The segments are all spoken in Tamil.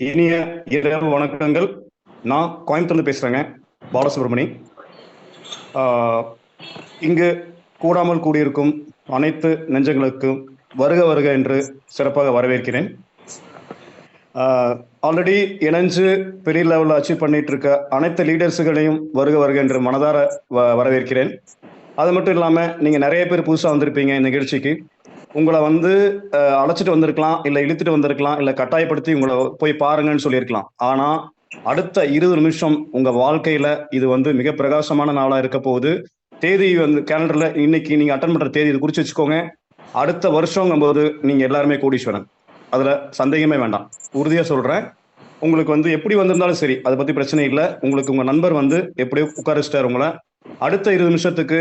இனிய இரவு வணக்கங்கள். நான் கோயம்புத்தூர்ந்து பேசுகிறேங்க, பாலசுப்ரமணி. இங்கு கூடாமல் கூடியிருக்கும் அனைத்து நெஞ்சங்களுக்கும் வருக வருக என்று சிறப்பாக வரவேற்கிறேன். ஆல்ரெடி இணைஞ்சு பெரிய லெவலில் அச்சீவ் பண்ணிட்டு இருக்க அனைத்து லீடர்ஸுகளையும் வருக வருக என்று மனதார வரவேற்கிறேன். அது மட்டும் இல்லாமல் நீங்கள் நிறைய பேர் புதுசாக வந்திருப்பீங்க இந்த நிகழ்ச்சிக்கு. உங்களை அழைச்சிட்டு வந்திருக்கலாம், இல்லை இழுத்துட்டு வந்திருக்கலாம், இல்லை கட்டாயப்படுத்தி உங்களை போய் பாருங்கன்னு சொல்லியிருக்கலாம். ஆனால் அடுத்த 20 நிமிஷம் உங்கள் வாழ்க்கையில் இது மிக பிரகாசமான நாளாக இருக்க போகுது. தேதி கேலண்டரில் இன்னைக்கு நீங்கள் அட்டன் பண்ணுற தேதி இது குறித்து வச்சுக்கோங்க. அடுத்த வருஷங்கும்போது நீங்கள் எல்லாருமே கோடீஸ்வரன், அதில் சந்தேகமே வேண்டாம். உறுதியாக சொல்கிறேன். உங்களுக்கு எப்படி வந்திருந்தாலும் சரி, அதை பற்றி பிரச்சனை இல்லை. உங்களுக்கு உங்கள் நண்பர் எப்படியோ உட்காரிச்சிட்டார் உங்களை. அடுத்த 20 நிமிஷத்துக்கு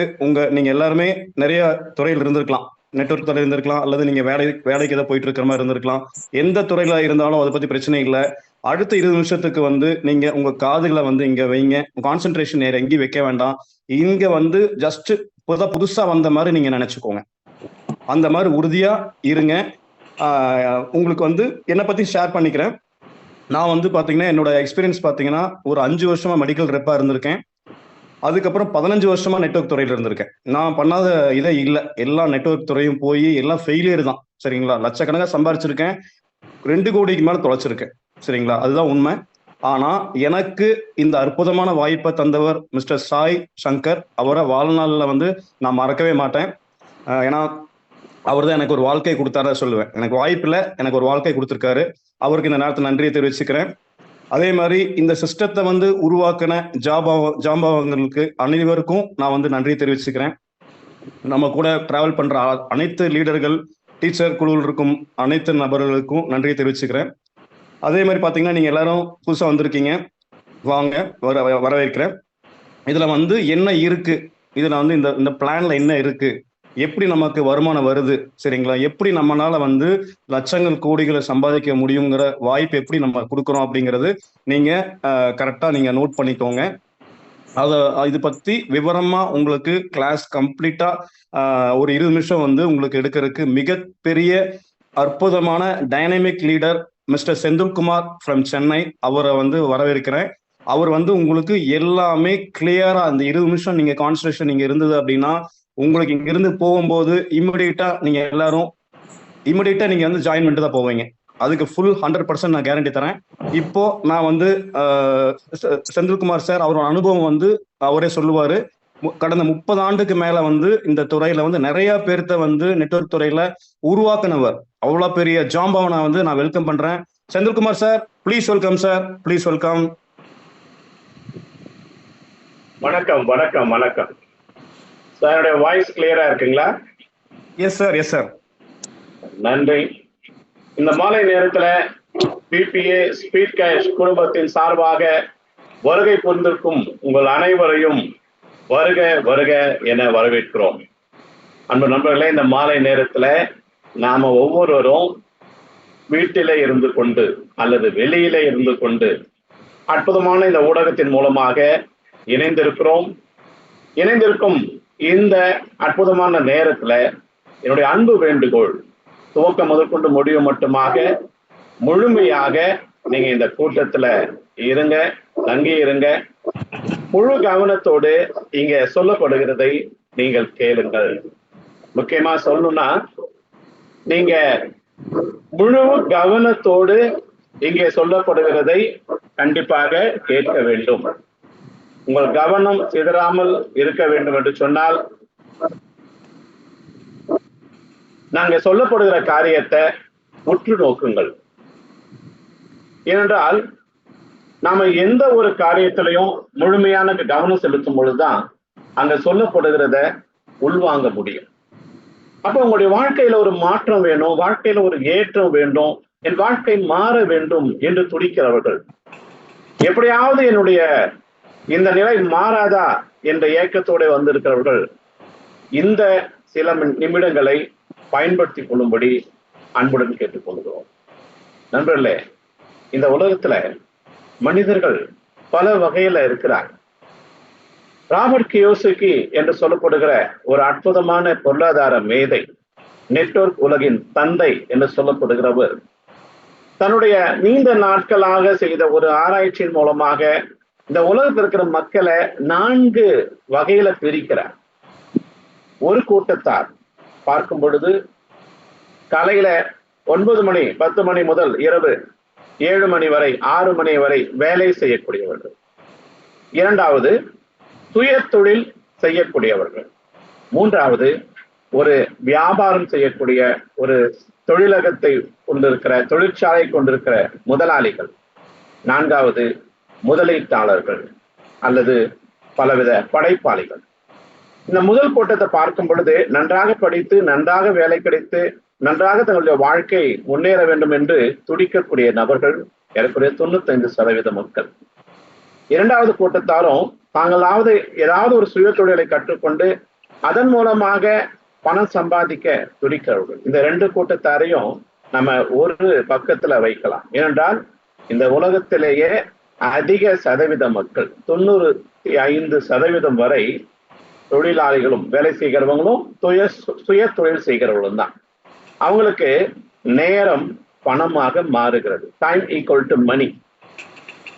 நீங்கள் எல்லாருமே நிறைய துறையில் இருந்திருக்கலாம். நெட்வொர்க் துறையில் இருந்திருக்கலாம், அல்லது நீங்கள் வேலைக்கு ஏதாவது போயிட்டு இருக்கிற மாதிரி இருந்திருக்கலாம். எந்த துறையில இருந்தாலும் அதை பற்றி பிரச்சனை இல்லை. அடுத்த 20 நிமிஷத்துக்கு நீங்கள் உங்கள் காதுகளை இங்கே வைங்க. கான்சென்ட்ரேஷன் நேரம் எங்கேயும் வைக்க வேண்டாம். இங்கே ஜஸ்ட் புதுசாக வந்த மாதிரி நீங்கள் நினச்சிக்கோங்க. அந்த மாதிரி உறுதியாக இருங்க. உங்களுக்கு என்னை பற்றி ஷேர் பண்ணிக்கிறேன். நான் பார்த்தீங்கன்னா என்னோட எக்ஸ்பீரியன்ஸ் பார்த்தீங்கன்னா ஒரு 5 வருஷமா மெடிக்கல் ரெப்பாக இருந்திருக்கேன். அதுக்கப்புறம் 15 வருஷமா நெட்வொர்க் துறையில இருந்திருக்கேன். நான் பண்ணாத இதே இல்லை. எல்லா நெட்வொர்க் துறையும் போய் எல்லாம் ஃபெயிலியர் தான். சரிங்களா? லட்சக்கணக்காக சம்பாரிச்சிருக்கேன், 2 கோடிக்கு மேலே தொலைச்சிருக்கேன். சரிங்களா? அதுதான் உண்மை. ஆனா எனக்கு இந்த அற்புதமான வாய்ப்பை தந்தவர் மிஸ்டர் சாய் சங்கர். அவரை வாழ்நாளில் நான் மறக்கவே மாட்டேன். ஏன்னா அவர் தான் எனக்கு ஒரு வாழ்க்கை கொடுத்தாரா சொல்லுவேன். எனக்கு வாய்ப்பில் எனக்கு ஒரு வாழ்க்கை கொடுத்துருக்காரு. அவருக்கு இந்த நேரத்தை நன்றியை தெரிவிச்சுக்கிறேன். அதே மாதிரி இந்த சிஸ்டத்தை உருவாக்கின ஜாம்பவங்களுக்கு அனைவருக்கும் நான் நன்றி தெரிவிச்சுக்கிறேன். நம்ம கூட டிராவல் பண்ற அனைத்து லீடர்கள், டீச்சர் குழுவில் இருக்கும் அனைத்து நபர்களுக்கும் நன்றி தெரிவிச்சுக்கிறேன். அதே மாதிரி பார்த்தீங்கன்னா நீங்கள் எல்லாரும் புதுசாக வந்திருக்கீங்க, வாங்க, வரவேற்கிறேன். இதில் என்ன இருக்கு, இதில் இந்த பிளான்ல என்ன இருக்கு, எப்படி நமக்கு வருமானம் வருது, சரிங்களா, எப்படி நம்மளால லட்சங்கள் கோடிகளை சம்பாதிக்க முடியுங்கிற வாய்ப்பு எப்படி நம்ம கொடுக்குறோம் அப்படிங்கிறது நீங்க கரெக்டா நீங்க நோட் பண்ணிக்கோங்க. இது பத்தி விவரமா உங்களுக்கு கிளாஸ் கம்ப்ளீட்டா ஒரு 20 நிமிஷம் உங்களுக்கு எடுக்கிறதுக்கு மிகப்பெரிய அற்புதமான dynamic leader mister Senthilkumar from Chennai, அவரை வரவேற்கிறேன். அவர் உங்களுக்கு எல்லாமே கிளியரா அந்த 20 நிமிஷம் நீங்க கான்சன்ட்ரேஷன் நீங்க இருந்தது அப்படின்னா உங்களுக்கு இங்கிருந்து போகும்போது இமிடியேட்டா நீங்க எல்லாரும் நீங்க ஜாயின் பண்ணிட்டு தான் போவீங்க. அதுக்கு ஃபுல் 100% நான் கேரண்டி தரேன். இப்போ நான் செந்தில்குமார் சார் அவரோட அனுபவம் அவரே சொல்லுவாரு. கடந்த 30 ஆண்டுக்கு மேல இந்த துறையில நிறைய பேர்த்த நெட்வொர்க் துறையில உருவாக்குனவர். அவ்வளவு பெரிய ஜாம்பவனை நான் வெல்கம் பண்றேன். Senthilkumar sir, please welcome sir, please welcome. வணக்கம் வணக்கம் வணக்கம் சார். வாய்ஸ் கிளியரா இருக்குங்களா? Yes sir, yes sir. நன்றி. இந்த மாலை நேரத்துல பிபிஏ ஸ்பீட் கேஷ் குடும்பத்தின் சார்பாக வருகை புரிந்திருக்கும் உங்கள் அனைவரையும் வருக வருக என வரவேற்கிறோம். அன்பு நண்பர்களே, இந்த மாலை நேரத்துல நாம ஒவ்வொருவரும் வீட்டிலே இருந்து கொண்டு அல்லது வெளியிலே இருந்து கொண்டு அற்புதமான இந்த ஊடகத்தின் மூலமாக இணைந்திருக்கும் இந்த அற்புதமான நேரத்துல என்னுடைய அன்பு வேண்டுகோள், துவக்கம் முதற்கொண்டு முடிவு மட்டுமாக முழுமையாக நீங்க இந்த கூட்டத்துல இருங்க, தங்கி இருங்க. முழு கவனத்தோடு இங்க சொல்லப்படுகிறதை நீங்கள் கேளுங்கள். முக்கியமா சொல்லணும்னா, நீங்க முழு கவனத்தோடு இங்கே சொல்லப்படுகிறதை கண்டிப்பாக கேட்க வேண்டும். உங்கள் கவனம் சிதறாமல் இருக்க வேண்டும் என்று சொன்னால், நாங்க சொல்லப்படுகிற காரியத்தை உற்று நோக்குங்கள். ஏனென்றால் நாம எந்த ஒரு காரியத்திலையும் முழுமையான கவனம் செலுத்தும் பொழுதுதான் அங்க சொல்லப்படுகிறத உள்வாங்க முடியும். அப்ப உங்களுடைய வாழ்க்கையில ஒரு மாற்றம் வேணும், வாழ்க்கையில ஒரு ஏற்றம் வேண்டும், என் வாழ்க்கை மாற வேண்டும் என்று துடிக்கிறவர்கள், எப்படியாவது என்னுடைய இந்த நிலை மாறாதா என்ற ஏக்கத்தோடு வந்திருக்கிறவர்கள் இந்த சில நிமிடங்களை பயன்படுத்தி கொள்ளும்படி அன்புடன் கேட்டுக்கொள்கிறோம். நண்பர்களே, இந்த உலகத்துல மனிதர்கள் பல வகையில இருக்கிறார். ராபர்ட் கியோசகி என்று சொல்லப்படுகிற ஒரு அற்புதமான பொருளாதார மேதை, நெட்வொர்க் உலகின் தந்தை என்று சொல்லப்படுகிறவர், தன்னுடைய நீண்ட நாட்களாக செய்த ஒரு ஆராய்ச்சியின் மூலமாக இந்த உலகத்தில் இருக்கிற மக்களை 4 வகையில பிரிக்கிறார். ஒரு கூட்டத்தார் பார்க்கும் பொழுது காலையில 9 மணி 10 மணி முதல் இரவு 7 மணி வரை 6 மணி வரை வேலை செய்யக்கூடியவர்கள். இரண்டாவது சுய தொழில் செய்யக்கூடியவர்கள். மூன்றாவது ஒரு வியாபாரம் செய்யக்கூடிய ஒரு தொழிலகத்தை கொண்டிருக்கிற தொழிற்சாலை கொண்டிருக்கிற முதலாளிகள். நான்காவது முதலீட்டாளர்கள் அல்லது பலவித படைப்பாளிகள். இந்த முதல் கூட்டத்தை பார்க்கும் பொழுது நன்றாக படித்து நன்றாக வேலை கிடைத்து நன்றாக தங்களுடைய வாழ்க்கை முன்னேற வேண்டும் என்று துடிக்கக்கூடிய நபர்கள் ஏறக்குறைய 95% மக்கள். இரண்டாவது கூட்டத்தாரும் தாங்களாவது ஏதாவது ஒரு சுய தொழிலை கற்றுக்கொண்டு அதன் மூலமாக பணம் சம்பாதிக்க துடிக்கிறவர்கள். இந்த 2 கூட்டத்தாரையும் நம்ம ஒரு பக்கத்துல வைக்கலாம். ஏனென்றால் இந்த உலகத்திலேயே அதிக சதவீத மக்கள் 95% வரை தொழிலாளிகளும் வேலை செய்கிறவங்களும் சுய தொழில் செய்கிறவங்களும் தான். அவங்களுக்கு நேரம் பணமாக மாறுகிறது. டைம் ஈக்குவல் டு மணி.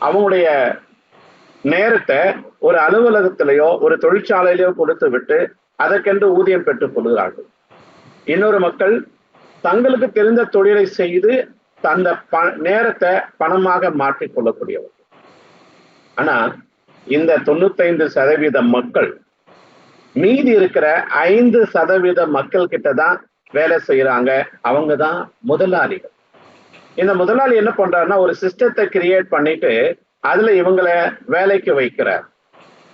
அவங்களுடைய நேரத்தை ஒரு அலுவலகத்திலேயோ ஒரு தொழிற்சாலையிலேயோ கொடுத்து விட்டு அதற்கென்று ஊதியம் பெற்றுக் கொள்கிறார்கள். இன்னொரு மக்கள் தங்களுக்கு தெரிந்த தொழிலை செய்து அந்த நேரத்தை பணமாக மாற்றிக் கொள்ளக்கூடியவர்கள். ஆனா இந்த 95% மக்கள் மீதி இருக்கிற 5% மக்கள் கிட்டதான் வேலை செய்யறாங்க. அவங்க தான் முதலாளிகள். இந்த முதலாளி என்ன பண்றாருன்னா ஒரு சிஸ்டத்தை கிரியேட் பண்ணிட்டு அதுல இவங்களை வேலைக்கு வைக்கிறார்.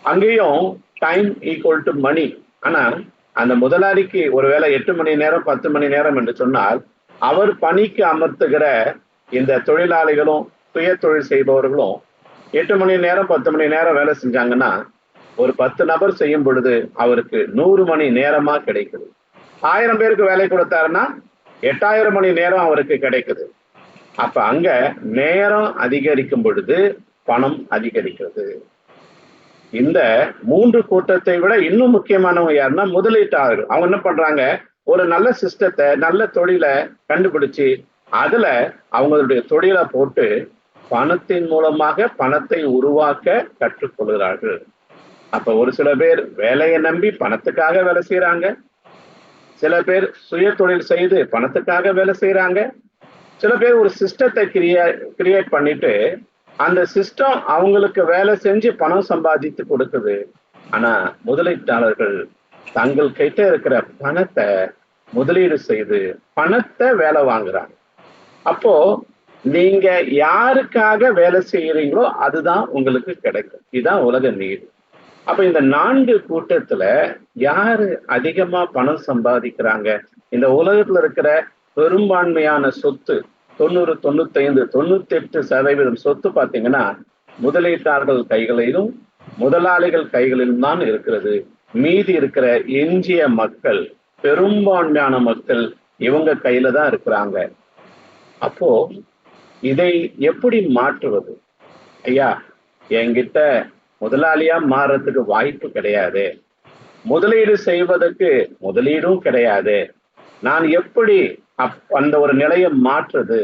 அங்கேயும் டைம் ஈக்குவல் டு மணி. ஆனா அந்த முதலாளிக்கு ஒருவேளை 8 மணி நேரம் 10 மணி நேரம் என்று சொன்னால் அவர் பணிக்கு அமர்த்துகிற இந்த தொழிலாளிகளும் சுய தொழில் செய்பவர்களும் 8 மணி நேரம் 10 மணி நேரம் வேலை செஞ்சாங்கன்னா ஒரு 10 நபர் செய்யும் பொழுது அவருக்கு 100 மணி நேரமா கிடைக்குது. 1000 பேருக்கு வேலை கொடுத்தாருன்னா 8000 மணி நேரம் அவருக்கு கிடைக்குது. அப்ப அங்க நேரம் அதிகரிக்கும் பொழுது பணம் அதிகரிக்கிறது. இந்த 3 கூட்டத்தை விட இன்னும் முக்கியமானவங்க யாருன்னா முதலீட்டாளர்கள். அவங்க என்ன பண்றாங்க, ஒரு நல்ல சிஸ்டத்தை நல்ல தொழிலை கண்டுபிடிச்சு அதுல அவங்களுடைய தொழிலை போட்டு பணத்தின் மூலமாக பணத்தை உருவாக்க கற்றுக்கொள்கிறார்கள். அப்ப ஒரு சில பேர் வேலையை நம்பி பணத்துக்காக வேலை செய்யறாங்க. சில பேர் சுய தொழில் செய்து பணத்துக்காக வேலை செய்யறாங்க. சில பேர் ஒரு சிஸ்டத்தை கிரியேட் பண்ணிட்டு அந்த சிஸ்டம் அவங்களுக்கு வேலை செஞ்சு பணம் சம்பாதித்து கொடுக்குது. ஆனா முதலீட்டாளர்கள் தங்கள் கிட்ட இருக்கிற பணத்தை முதலீடு செய்து பணத்தை வேலை வாங்குறாங்க. அப்போ நீங்க யாருக்காக வேலை செய்யறீங்களோ அதுதான் உங்களுக்கு கிடைக்கும். இதுதான் உலக நீதி. அப்ப இந்த 4 கூட்டத்துல யாரு அதிகமா பணம் சம்பாதிக்கிறாங்க? இந்த உலகத்துல இருக்கிற பெரும்பான்மையான சொத்து 90, 95, 98% சொத்து பாத்தீங்கன்னா முதலீட்டாளர்கள் கைகளிலும் முதலாளிகள் கைகளிலும் தான் இருக்கிறது. மீதி இருக்கிற எஞ்சிய மக்கள், பெரும்பான்மையான மக்கள் இவங்க கையில தான் இருக்கிறாங்க. அப்போ இதை எப்படி மாற்றுவது? ஐயா, என்கிட்ட முதலாளியா மாறுறதுக்கு வாய்ப்பு கிடையாது, முதலீடு செய்வதற்கு முதலீடும் கிடையாது, நான் எப்படி அந்த ஒரு நிலையை மாற்றுறது?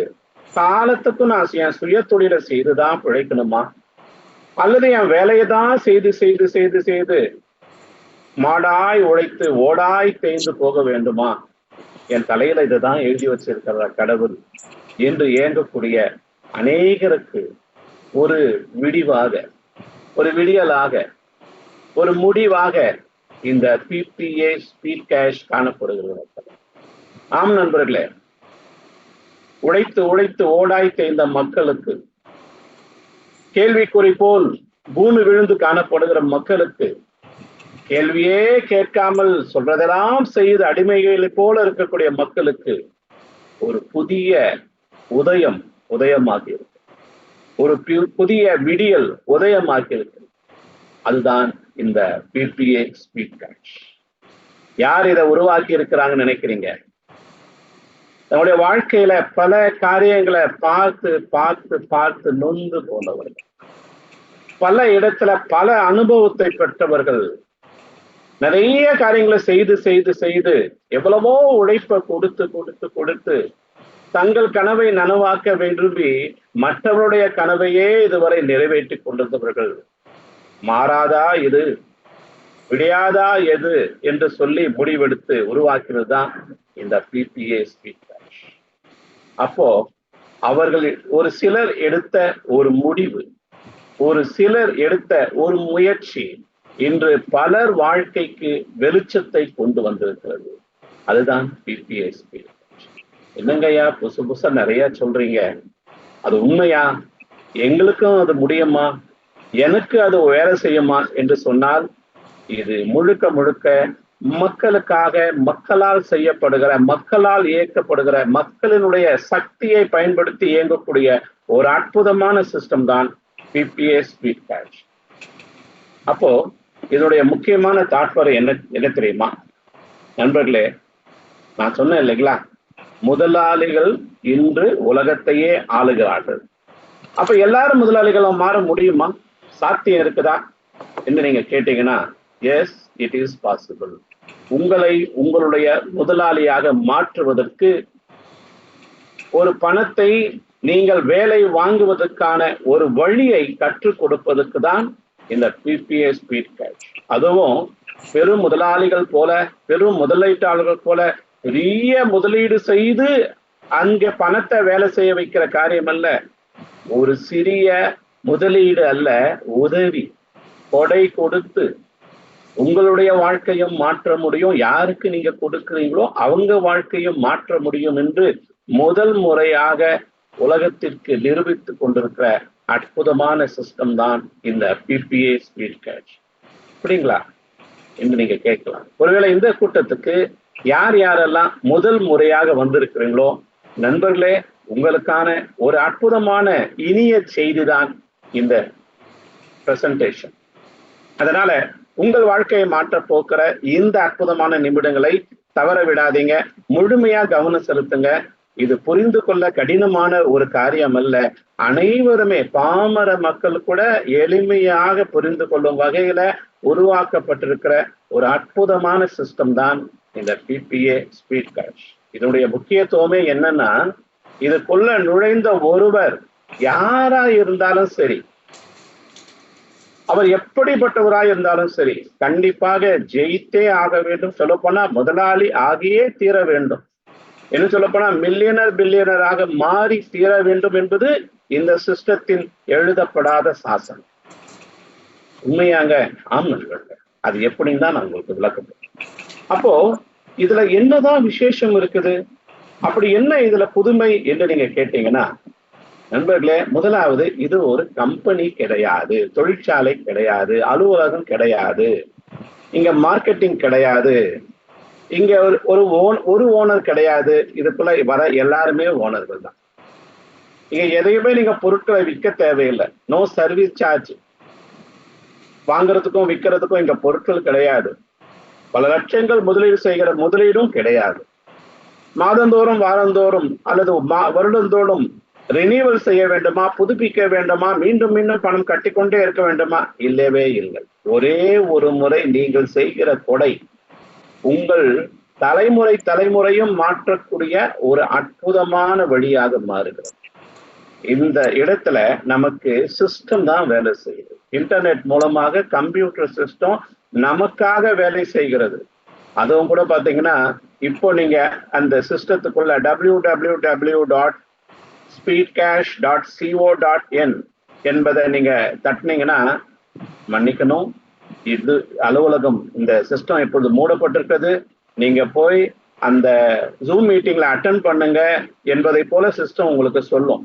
காலத்துக்கும் நான் என் சுய தொழிலை செய்துதான் பிழைக்கணுமா, அல்லது என் வேலையை தான் செய்து செய்து செய்து செய்து மாடாய் உழைத்து ஓடாய் தேய்ந்து போக வேண்டுமா? என் தலையில இதுதான் எழுதி வச்சிருக்கிற கடவுள் என்று ஏங்கக்கூடிய அநேகருக்கு ஒரு விடிவாக, ஒரு விடியலாக, ஒரு முடிவாக இந்த பிபிஏ ஸ்பீட் கேஷ் காணப்படுகிறது. ஆம் நண்பர்களே, உழைத்து உழைத்து ஓடாய் தேய்ந்த மக்களுக்கு, கேள்விக்குறி போல் பூமி விழுந்து காணப்படுகிற மக்களுக்கு, கேள்வியே கேட்காமல் சொல்றதெல்லாம் செய்து அடிமைகளை போல இருக்கக்கூடிய மக்களுக்கு ஒரு புதிய உதயமாகியிருக்கு. ஒரு புதிய விடியல் உதயமாகியிருக்கு. அதுதான் இந்த பிபிஏ ஸ்பீட் கேஷ். யார் இதை உருவாக்கி இருக்கிறாங்கன்னு நினைக்கிறீங்க? நம்முடைய வாழ்க்கையில பல காரியங்களை பார்த்து பார்த்து பார்த்து நொந்து போனவர்கள், பல இடத்துல பல அனுபவத்தை பெற்றவர்கள், நிறைய காரியங்களை செய்து செய்து செய்து எவ்வளவோ உழைப்பை கொடுத்து கொடுத்து கொடுத்து தங்கள் கனவை நனவாக்க விரும்பி மற்றவருடைய கனவையே இதுவரை நிறைவேற்றி கொண்டிருந்தவர்கள் மாறாதா இது, விடையாதா எது என்று சொல்லி முடிவெடுத்து உருவாக்கினது தான் இந்த PPA ஸ்பீட் கேஷ். அப்போ அவர்கள் ஒரு சிலர் எடுத்த ஒரு முடிவு, ஒரு சிலர் எடுத்த ஒரு முயற்சி இன்று பலர் வாழ்க்கைக்கு வெளிச்சத்தை கொண்டு வந்திருக்கிறது. அதுதான் PPA ஸ்பீட் கேஷ். என்னங்கய்யா புதுசு புதுசா நிறைய சொல்றீங்க, அது உண்மையா? எங்களுக்கும் அது முடியுமா? எனக்கு அது வேலை செய்யுமா என்று சொன்னால், இது முழுக்க முழுக்க மக்களுக்காக, மக்களால் செய்யப்படுகிற, மக்களால் இயக்கப்படுகிற, மக்களினுடைய சக்தியை பயன்படுத்தி இயங்கக்கூடிய ஒரு அற்புதமான சிஸ்டம் தான் PPA ஸ்பீட் கேஷ். அப்போ இதனுடைய முக்கியமான தாற்பயம் என்ன தெரியுமா நண்பர்களே? நான் சொன்னேன் இல்லைங்களா, முதலாளிகள் இன்று உலகத்தையே ஆளுகிறார்கள். அப்ப எல்லாரும் முதலாளிகளும் மாற முடியுமா? சாத்தியம் இருக்குதா என்று நீங்க கேட்டீங்கன்னா, எஸ், இட் இஸ் பாசிபிள். உங்களை உங்களுடைய முதலாளியாக மாற்றுவதற்கு, ஒரு பணத்தை நீங்கள் வேலை வாங்குவதற்கான ஒரு வழியை கற்றுக் கொடுப்பதற்கு தான் இந்த PPA ஸ்பீட் கேஷ். அதுவும் பெரும் முதலாளிகள் போல, பெரும் முதலீட்டாளர்கள் போல பெரிய முதலீடு செய்து அங்க பணத்தை வேலை செய்ய வைக்கிற காரியம் அல்ல. ஒரு சிறிய முதலீடு அல்ல, உதவி, கொடை கொடுத்து உங்களுடைய வாழ்க்கையும் மாற்ற முடியும். யாருக்கு நீங்க கொடுக்கிறீங்களோ அவங்க வாழ்க்கையும் மாற்ற முடியும் என்று முதல் முறையாக உலகத்திற்கு நிரூபித்துக் கொண்டிருக்கிற அற்புதமான சிஸ்டம் தான் இந்த PPA ஸ்பீட் கேஷ். அப்படிங்களா என்று நீங்க கேட்கலாம். ஒருவேளை இந்த கூட்டத்துக்கு யார் யாரெல்லாம் முதல் முறையாக வந்திருக்கிறீங்களோ நண்பர்களே, உங்களுக்கான ஒரு அற்புதமான இனிய செய்திதான் இந்த பிரசன்டேஷன். அதனால உங்கள் வாழ்க்கையை மாற்ற போக்குற இந்த அற்புதமான நிமிடங்களை தவற விடாதீங்க. முழுமையா கவனம் செலுத்துங்க. இது புரிந்து கொள்ள கடினமான ஒரு காரியம் அல்ல. அனைவருமே, பாமர மக்கள் கூட எளிமையாக புரிந்து கொள்ளும் வகையில உருவாக்கப்பட்டிருக்கிற ஒரு அற்புதமான சிஸ்டம் தான் இந்த PPA ஸ்பீட் கேஷ். இதனுடைய முக்கியத்துவமே என்னன்னா, இதுக்குள்ள நுழைந்த ஒருவர் யாரா இருந்தாலும் சரி, அவர் எப்படிப்பட்டவராய் இருந்தாலும் சரி, கண்டிப்பாக ஜெயித்தே ஆக வேண்டும். சொல்லப்போனா முதலாளி ஆகியே தீர வேண்டும். என்ன சொல்லப்போனா மில்லியனர் பில்லியனராக மாறி தீர வேண்டும் என்பது இந்த சிஸ்டத்தின் எழுதப்படாத சாசனம். உண்மையாங்க? ஆமாங்க. அது எப்படின்னு தான் நான் உங்களுக்கு விளக்கப்படும். அப்போ இதுல என்னதான் விசேஷம் இருக்குது, அப்படி என்ன இதுல புதுமை என்று நீங்க கேட்டீங்கன்னா நண்பர்களே, முதலாவது இது ஒரு கம்பெனி கிடையாது, தொழிற்சாலை கிடையாது, அலுவலகம் கிடையாது, இங்க மார்க்கெட்டிங் கிடையாது, இங்க ஒரு ஓனர் கிடையாது. இதுக்குள்ள வர எல்லாருமே ஓனர்கள் தான். இங்க எதையுமே நீங்க பொருட்களை விற்க தேவையில்லை. No service charge. வாங்குறதுக்கும் விற்கிறதுக்கும் இங்க பொருட்கள் கிடையாது. பல லட்சங்கள் முதலீடு செய்கிற முதலீடும் கிடையாது. மாதந்தோறும், வாரந்தோறும் அல்லது வருடந்தோறும் ரினியூவல் செய்ய வேண்டுமா, புதுப்பிக்க வேண்டுமா, மீண்டும் மீண்டும் பணம் கட்டிக்கொண்டே இருக்க வேண்டுமா? இல்லவே இல்லை. ஒரே ஒரு முறை நீங்கள் செய்கிற கொடை உங்கள் தலைமுறையும் மாற்றக்கூடிய ஒரு அற்புதமான வழியாக மாறுகிறது. இந்த இடத்துல நமக்கு சிஸ்டம் தான் வேலை செய்யுது. இன்டர்நெட் மூலமாக கம்ப்யூட்டர் சிஸ்டம் நமக்காக வேலை செய்கிறது. அதுவும் கூட பாத்தீங்கன்னா, இப்போ நீங்க அந்த சிஸ்டத்துக்குள்ள www.speedcash.co.in என்பதை நீங்க தட்டினீங்கன்னா, மன்னிக்கணும், இது அலுவலகம், இந்த சிஸ்டம் இப்பொழுது மூடப்பட்டிருக்கிறது, நீங்க போய் அந்த ஜூம் மீட்டிங்ல அட்டென்ட் பண்ணுங்க என்பதை போல சிஸ்டம் உங்களுக்கு சொல்லும்.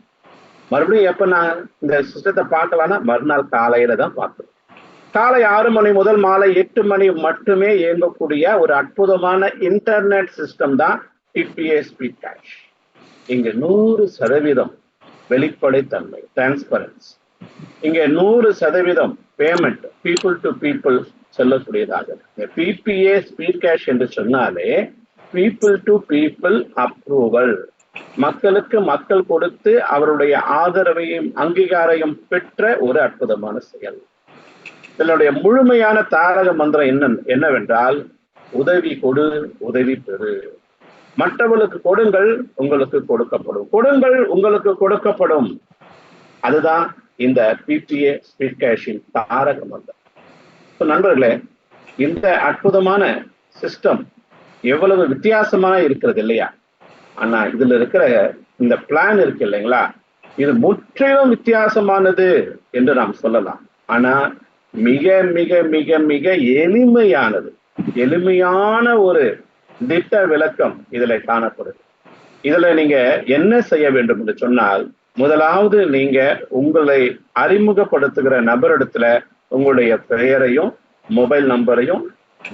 மறுபடியும் எப்ப நான் இந்த சிஸ்டத்தை பார்க்கலாம்னா, மறுநாள் காலையில தான் பார்க்கணும். காலை 6 மணி முதல் மாலை 8 மணி மட்டுமே இயங்கக்கூடிய ஒரு அற்புதமான இன்டர்நெட் சிஸ்டம் தான் PPA ஸ்பீட் கேஷ். இங்க 100% வெளிப்படைத்தன்மை, டிரான்ஸ்பரன்ஸ். இங்க 100% பேமெண்ட் பீப்புள் டு பீப்புள் செல்லக்கூடியதாக. PPA ஸ்பீட் கேஷ் என்று சொன்னாலே பீப்புள் டு பீப்புள் அப்ரூவல். மக்களுக்கு மக்கள் கொடுத்து அவருடைய ஆதரவையும் அங்கீகாரையும் பெற்ற ஒரு அற்புதமான செயல். இதனுடைய முழுமையான தாரக மந்திரம் என்னவென்றால், உதவி கொடு, உதவி பெறு. மற்றவர்களுக்கு கொடுங்கள், உங்களுக்கு கொடுக்கப்படும். கொடுங்கள், உங்களுக்கு கொடுக்கப்படும். அதுதான் இந்த பிபிஏ ஸ்பீட் கேஷின் தாரக மந்திரம். நண்பர்களே, இந்த அற்புதமான சிஸ்டம் எவ்வளவு வித்தியாசமா இருக்கிறது இல்லையா? ஆனா இதுல இருக்கிற இந்த பிளான் இருக்கு இல்லைங்களா, இது முற்றிலும் வித்தியாசமானது என்று நாம் சொல்லலாம். ஆனா மிக மிக மிக மிக எளிமையானது, எளிமையான ஒரு திட்ட விளக்கம் இதுல காணப்படுது. இதுல நீங்க என்ன செய்ய வேண்டும் என்று சொன்னால், முதலாவது நீங்க உங்களை அறிமுகப்படுத்துகிற நபரிடத்துல உங்களுடைய பெயரையும் மொபைல் நம்பரையும்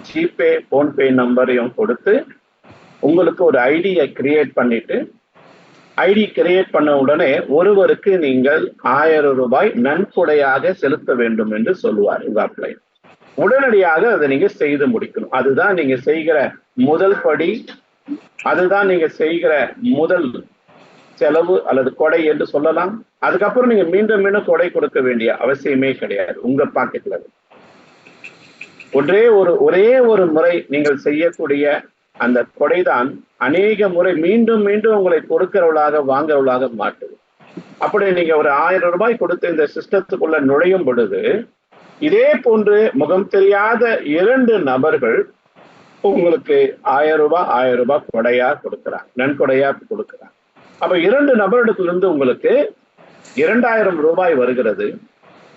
ஜிபே போன்பே நம்பரையும் கொடுத்து உங்களுக்கு ஒரு ஐடியை கிரியேட் பண்ணிட்டு, ஐடி கிரியேட் பண்ண உடனே ஒருவருக்கு நீங்கள் 1000 ரூபாய் நன்கொடையாக செலுத்த வேண்டும் என்று சொல்லுவார் உங்க அப்ளை. உடனடியாக அதை நீங்க செய்து முடிக்கணும். அதுதான் நீங்க செய்கிற முதல் படி, அதுதான் நீங்க செய்கிற முதல் செலவு அல்லது கொடை என்று சொல்லலாம். அதுக்கப்புறம் நீங்க மீண்டும் மீண்டும் கொடை கொடுக்க வேண்டிய அவசியமே கிடையாது. உங்க பாக்கெட்ல ஒரே ஒரு முறை நீங்கள் செய்யக்கூடிய அந்த கொடைதான் அநேக முறை மீண்டும் மீண்டும் உங்களை கொடுக்கிறவளாக வாங்குறவளாக மாட்டுது. அப்படி நீங்க ஒரு 1000 ரூபாய் கொடுத்து இந்த சிஸ்டத்துக்குள்ள நுழையும் பொழுது, இதே போன்று முகம் தெரியாத 2 நபர்கள் உங்களுக்கு 1000 ரூபாய் கொடையா கொடுக்கிறாங்க, நன்கொடையா கொடுக்கிறாங்க. அப்ப 2 நபரிடத்திலிருந்து உங்களுக்கு 2000 ரூபாய் வருகிறது.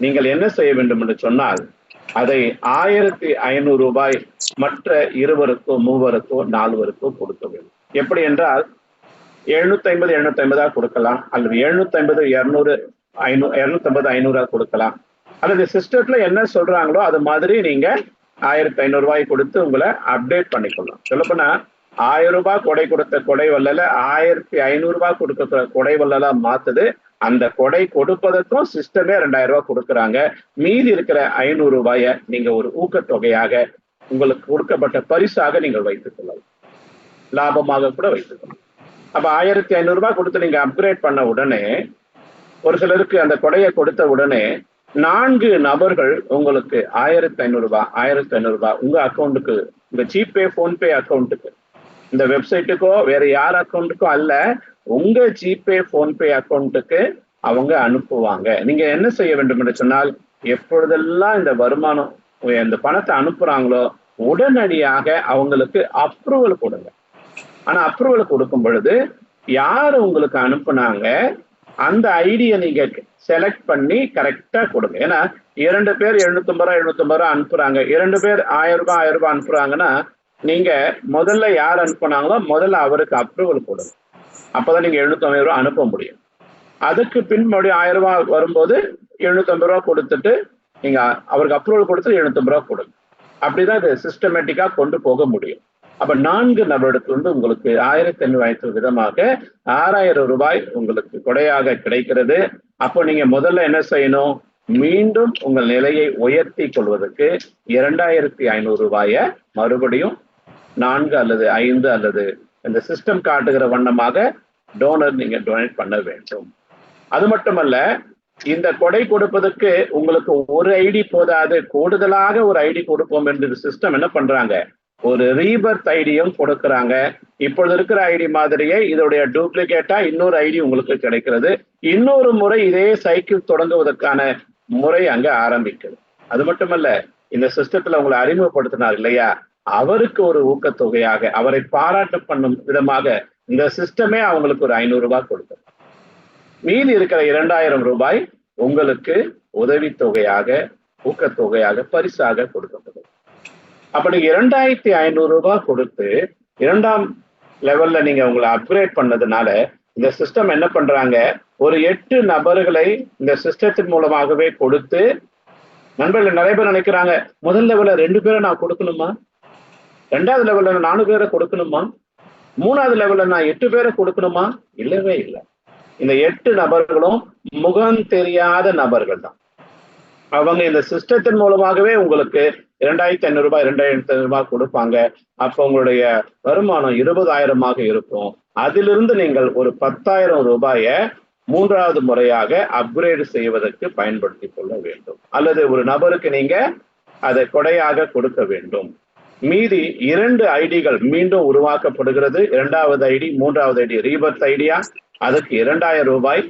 நீங்கள் என்ன செய்ய வேண்டும் என்று சொன்னால், அதை 1500 ரூபாய் மற்ற 2 3 4 கொடுக்க வேண்டும். எப்படி என்றால் 750 கொடுக்கலாம், அல்லது 750 200 250 500 கொடுக்கலாம், அல்லது சிஸ்டத்துல என்ன சொல்றாங்களோ அது மாதிரி நீங்க 1500 ரூபாய் கொடுத்து உங்களை அப்டேட் பண்ணிக்கொள்ளலாம். சொல்லப்போனா 1000 ரூபாய் கொடை கொடுத்த கொடை வல்லல 1500 ரூபாய் கொடுக்க கொடை வல்லலா மாத்துது. அந்த கொடை கொடுப்பதற்கும் சிஸ்டமே 2000 ரூபாய் கொடுக்குறாங்க. மீதி இருக்கிற 500 ரூபாயை நீங்க ஒரு ஊக்கத்தொகையாக உங்களுக்கு கொடுக்கப்பட்ட பரிசாக நீங்கள் வைத்துக் கொள்ளலாம், லாபமாக கூட வைத்துக் கொள்ளலாம். அப்ப 1500 ரூபாய் கொடுத்து நீங்க அப்கிரேட் பண்ண உடனே, ஒரு சிலருக்கு அந்த கொடையை கொடுத்த உடனே 4 நபர்கள் உங்களுக்கு 1500 ரூபாய் உங்க அக்கௌண்ட்டுக்கு, உங்க ஜிபே போன்பே அக்கௌண்ட்டுக்கு, இந்த வெப்சைட்டுக்கோ வேற யார் அக்கௌண்ட்டுக்கோ அல்ல, உங்க ஜிபே போன்பே அக்கௌண்ட்டுக்கு அவங்க அனுப்புவாங்க. நீங்க என்ன செய்ய வேண்டும் என்று சொன்னால், எப்பொழுதெல்லாம் இந்த வருமானம் இந்த பணத்தை அனுப்புறாங்களோ உடனடியாக அவங்களுக்கு அப்ரூவல் கொடுங்க. ஆனா அப்ரூவல் கொடுக்கும் பொழுது யாரு உங்களுக்கு அனுப்புனாங்க அந்த ஐடியை நீங்க செலக்ட் பண்ணி கரெக்டா கொடுங்க. ஏன்னா 2 பேர் 750 ரூபாய் அனுப்புறாங்க, 2 பேர் 1000 ரூபாய் அனுப்புறாங்கன்னா, நீங்க முதல்ல யார் அனுப்புனாங்களோ முதல்ல அவருக்கு அப்ரூவல் கொடுங்க. அப்பதான் நீங்க 750 ரூபாய் அனுப்ப முடியும். அதுக்கு பின் மறுபடியும் 1000 ரூபாய் வரும்போது 750 ரூபாய் கொடுத்துட்டு நீங்க அவருக்கு அப்ரூவல் கொடுத்து 750 ரூபாய் கொடுங்க. அப்படிதான் இது சிஸ்டமேட்டிக்கா கொண்டு போக முடியும். அப்ப 4 நபரிடத்திலிருந்து உங்களுக்கு 1500 விதமாக 6000 ரூபாய் உங்களுக்கு கொடையாக கிடைக்கிறது. அப்போ நீங்க முதல்ல என்ன செய்யணும், மீண்டும் உங்கள் நிலையை உயர்த்தி கொள்வதற்கு 2500 ரூபாயை மறுபடியும் 4 அல்லது 5 அல்லது இந்த சிஸ்டம் காட்டுகிற வண்ணமாக டோனர் நீங்க டொனேட் பண்ண வேண்டும். அது மட்டுமல்ல, இந்த கொடை கொடுப்பதற்கு உங்களுக்கு ஒரு ஐடி போதாது, கூடுதலாக ஒரு ஐடி கொடுப்போம் என்று சிஸ்டம் என்ன பண்றாங்க, ஒரு ரீபர்த் ஐடியும் கொடுக்கறாங்க. இப்பொழுது இருக்கிற ஐடி மாதிரியே இதோடைய டூப்ளிகேட்டா இன்னொரு ஐடி உங்களுக்கு கிடைக்கிறது. இன்னொரு முறை இதே சைக்கிள் தொடங்குவதற்கான முறை அங்க ஆரம்பிக்குது. அது மட்டுமல்ல, இந்த சிஸ்டத்துல உங்களை அறிமுகப்படுத்தினார் இல்லையா, அவருக்கு ஒரு ஊக்கத்தொகையாக, அவரை பாராட்டு பண்ணும் விதமாக இந்த சிஸ்டமே அவங்களுக்கு ஒரு 500 ரூபாய் கொடுக்கும். மீதி இருக்கிற 2000 ரூபாய் உங்களுக்கு உதவித்தொகையாக, ஊக்கத்தொகையாக, பரிசாக கொடுக்கப்படும். அப்படி 2500 ரூபாய் கொடுத்து 2ஆம் லெவல்ல நீங்க உங்களை அப்கிரேட் பண்ணதுனால இந்த சிஸ்டம் என்ன பண்றாங்க, ஒரு 8 நபர்களை இந்த சிஸ்டத்தின் மூலமாகவே கொடுத்து, நண்பர்கள் நிறைய பேர் நினைக்கிறாங்க, முதல் லெவல்ல 2 பேரை நான் கொடுக்கணுமா, 2வது லெவல்ல 4 பேரை கொடுக்கணுமா, 3வது லெவல்ல நான் 8 பேரை கொடுக்கணுமா? இல்லவே இல்லை. இந்த 8 நபர்களும் முகம் தெரியாத நபர்கள் தான். அவங்க இந்த சிஸ்டத்தின் மூலமாகவே உங்களுக்கு 2500 ரூபாய் 2500 ரூபாய் கொடுப்பாங்க. அப்ப உங்களுடைய வருமானம் 20,000 இருக்கும். அதிலிருந்து நீங்கள் ஒரு 10,000 ரூபாயை 3வது முறையாக அப்கிரேட் செய்வதற்கு பயன்படுத்திக் கொள்ள வேண்டும். அல்லது ஒரு நபருக்கு நீங்க அதை கொடையாக கொடுக்க வேண்டும். மீதி 2 ஐடிகள் மீண்டும் உருவாக்கப்படுகிறது. 2வது ஐடி, 3வது ஐடி ரீபர்த் ஐடியா, அதுக்கு 2000 ரூபாய்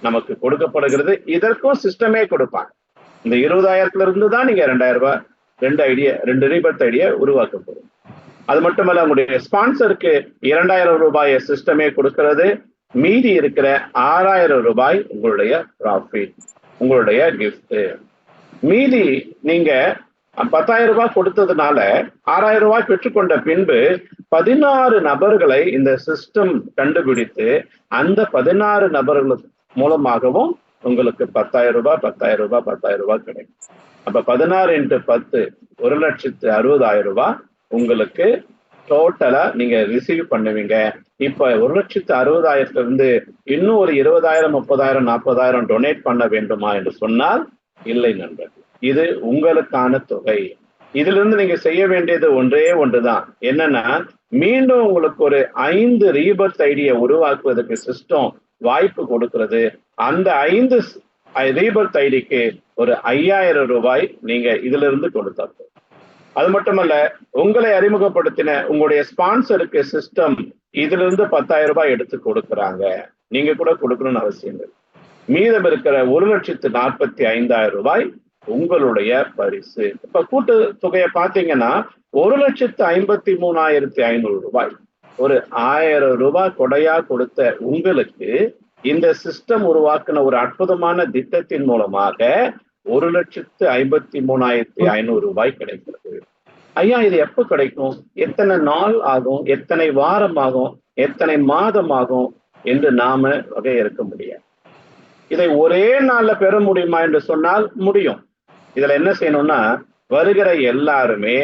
நமக்கு கொடுக்கப்படுகிறது. இதற்கும் சிஸ்டமே கொடுப்பாங்க. இந்த 20,000 இருந்து தான் நீங்க 2000 ரூபாய் 2 ரீபர்த் ஐடியா உருவாக்கப்படும். அது மட்டுமல்ல, உங்களுடைய ஸ்பான்சருக்கு 2000 ரூபாய் சிஸ்டமே கொடுக்கிறது. மீதி இருக்கிற 6000 ரூபாய் உங்களுடைய ப்ராஃபிட், உங்களுடைய கிஃப்ட். மீதி நீங்க 10,000 ரூபாய் கொடுத்ததுனால 6000 ரூபாய் பெற்றுக்கொண்ட பின்பு 16 நபர்களை இந்த சிஸ்டம் கண்டுபிடித்து அந்த 16 நபர்கள் மூலமாகவும் உங்களுக்கு 10,000 ரூபாய் 10,000 ரூபாய் 10,000 ரூபாய் கிடைக்கும். அப்ப 16 × 10 1,60,000 ரூபாய் உங்களுக்கு டோட்டலா நீங்க ரிசீவ் பண்ணுவீங்க. இப்ப 1,60,000 இருந்து இன்னும் ஒரு 20,000 30,000 40,000 டொனேட் பண்ண வேண்டுமா என்று சொன்னால் இல்லை நண்பர்கள். இது உங்களுக்கான தொகை. இதுல இருந்து நீங்க செய்ய வேண்டியது ஒன்றே ஒன்றுதான். என்னன்னா, மீண்டும் உங்களுக்கு ஒரு 5 ரீபர்த் ஐடியை உருவாக்குவதற்கு சிஸ்டம் வாய்ப்பு கொடுக்கிறது. அந்த 5 ரீபர்த் ஐடிக்கு ஒரு 5,000 ரூபாய் நீங்க இதுல இருந்து கொடுத்தாங்க. அது மட்டுமல்ல, உங்களை அறிமுகப்படுத்தின உங்களுடைய ஸ்பான்சருக்கு சிஸ்டம் இதுல இருந்து 10,000 ரூபாய் எடுத்து கொடுக்குறாங்க. நீங்க கூட கொடுக்கணும்னு அவசியம் இல்லை. மீதம் இருக்கிற 1,45,000 ரூபாய் உங்களுடைய பரிசு. இப்ப கூட்டு தொகையை பார்த்தீங்கன்னா 1,53,500 ரூபாய். ஒரு 1000 ரூபாய் கொடையா கொடுத்த உங்களுக்கு இந்த சிஸ்டம் உருவாக்கின ஒரு அற்புதமான திட்டத்தின் மூலமாக 1,53,500 ரூபாய் கிடைக்கிறது. ஐயா, இது எப்ப கிடைக்கும்? எத்தனை நாள் ஆகும்? எத்தனை வாரம் ஆகும்? எத்தனை மாதம் ஆகும் என்று நாம வகையறுக்க முடியாது. இதை ஒரே நாள்ல பெற முடியுமா என்று சொன்னால் முடியும். இதுல என்ன செய்யணும்னா, வருகிற எல்லாருமே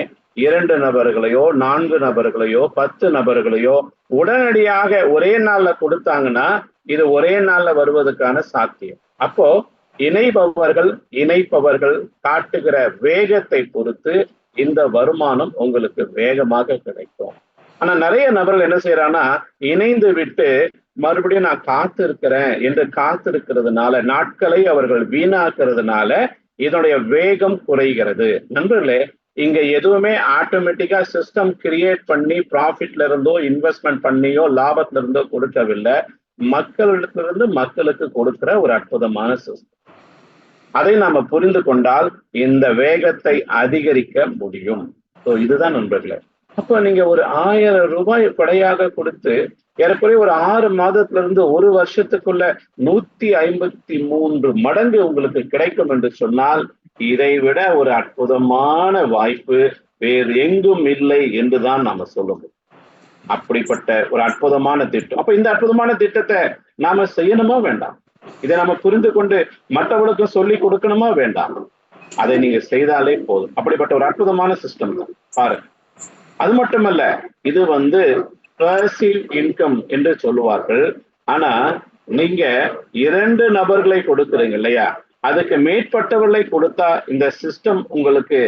2 நபர்களையோ 4 நபர்களையோ 10 நபர்களையோ உடனடியாக ஒரே நாள்ல கொடுத்தாங்கன்னா இது ஒரே நாள்ல வருவதற்கான சாத்தியம். அப்போ இணைப்பவர்கள் காட்டுகிற வேகத்தை பொறுத்து இந்த வருமானம் உங்களுக்கு வேகமாக கிடைக்கும். ஆனா நிறைய நபர்கள் என்ன செய்யறாங்கன்னா, இணைந்து விட்டு மறுபடியும் நான் காத்திருக்கிறேன் என்று காத்திருக்கிறதுனால நாட்களை அவர்கள் வீணாக்குறதுனால இதனுடைய வேகம் குறைகிறது. நண்பர்களே, இங்க எதுவுமே ஆட்டோமேட்டிக்கா சிஸ்டம் கிரியேட் பண்ணி ப்ராஃபிட்ல இருந்தோ இன்வெஸ்ட்மெண்ட் பண்ணியோ லாபத்துல இருந்தோ கொடுக்கவில்லை. மக்களிடத்திலிருந்து மக்களுக்கு கொடுக்கிற ஒரு அற்புதமான சிஸ்டம். அதை நாம புரிந்து கொண்டால் இந்த வேகத்தை அதிகரிக்க முடியும். இதுதான் நண்பர்களே. அப்ப நீங்க ஒரு 1000 ரூபாய் கொடையாக கொடுத்து ஏறக்குறைய ஒரு 6 மாதத்துல இருந்து 1 வருஷத்துக்குள்ள 153 மடங்கு உங்களுக்கு கிடைக்கும் என்று சொன்னால் இதை விட ஒரு அற்புதமான வாய்ப்பு வேறு எங்கும் இல்லை என்றுதான் நாம சொல்ல முடியும். அப்படிப்பட்ட ஒரு அற்புதமான திட்டம். அப்ப இந்த அற்புதமான திட்டத்தை நாம செய்யணுமா வேண்டாம்? இதை நம்ம புரிந்து கொண்டு மற்றவர்களுக்கு சொல்லி கொடுக்கணுமா வேண்டாம்? அதை நீங்க செய்தாலே போதும். அப்படிப்பட்ட ஒரு அற்புதமான சிஸ்டம் தான் பாருங்க. அது மட்டுமல்ல, இது பாசிவ் இன்கம் என்று சொல்லுவார்கள். ஆனா நீங்க 2 நபர்களை கொடுக்குறீங்க இல்லையா, அதுக்கு மேற்பட்டவர்களை கொடுத்தா இந்த சிஸ்டம் உங்களுக்கு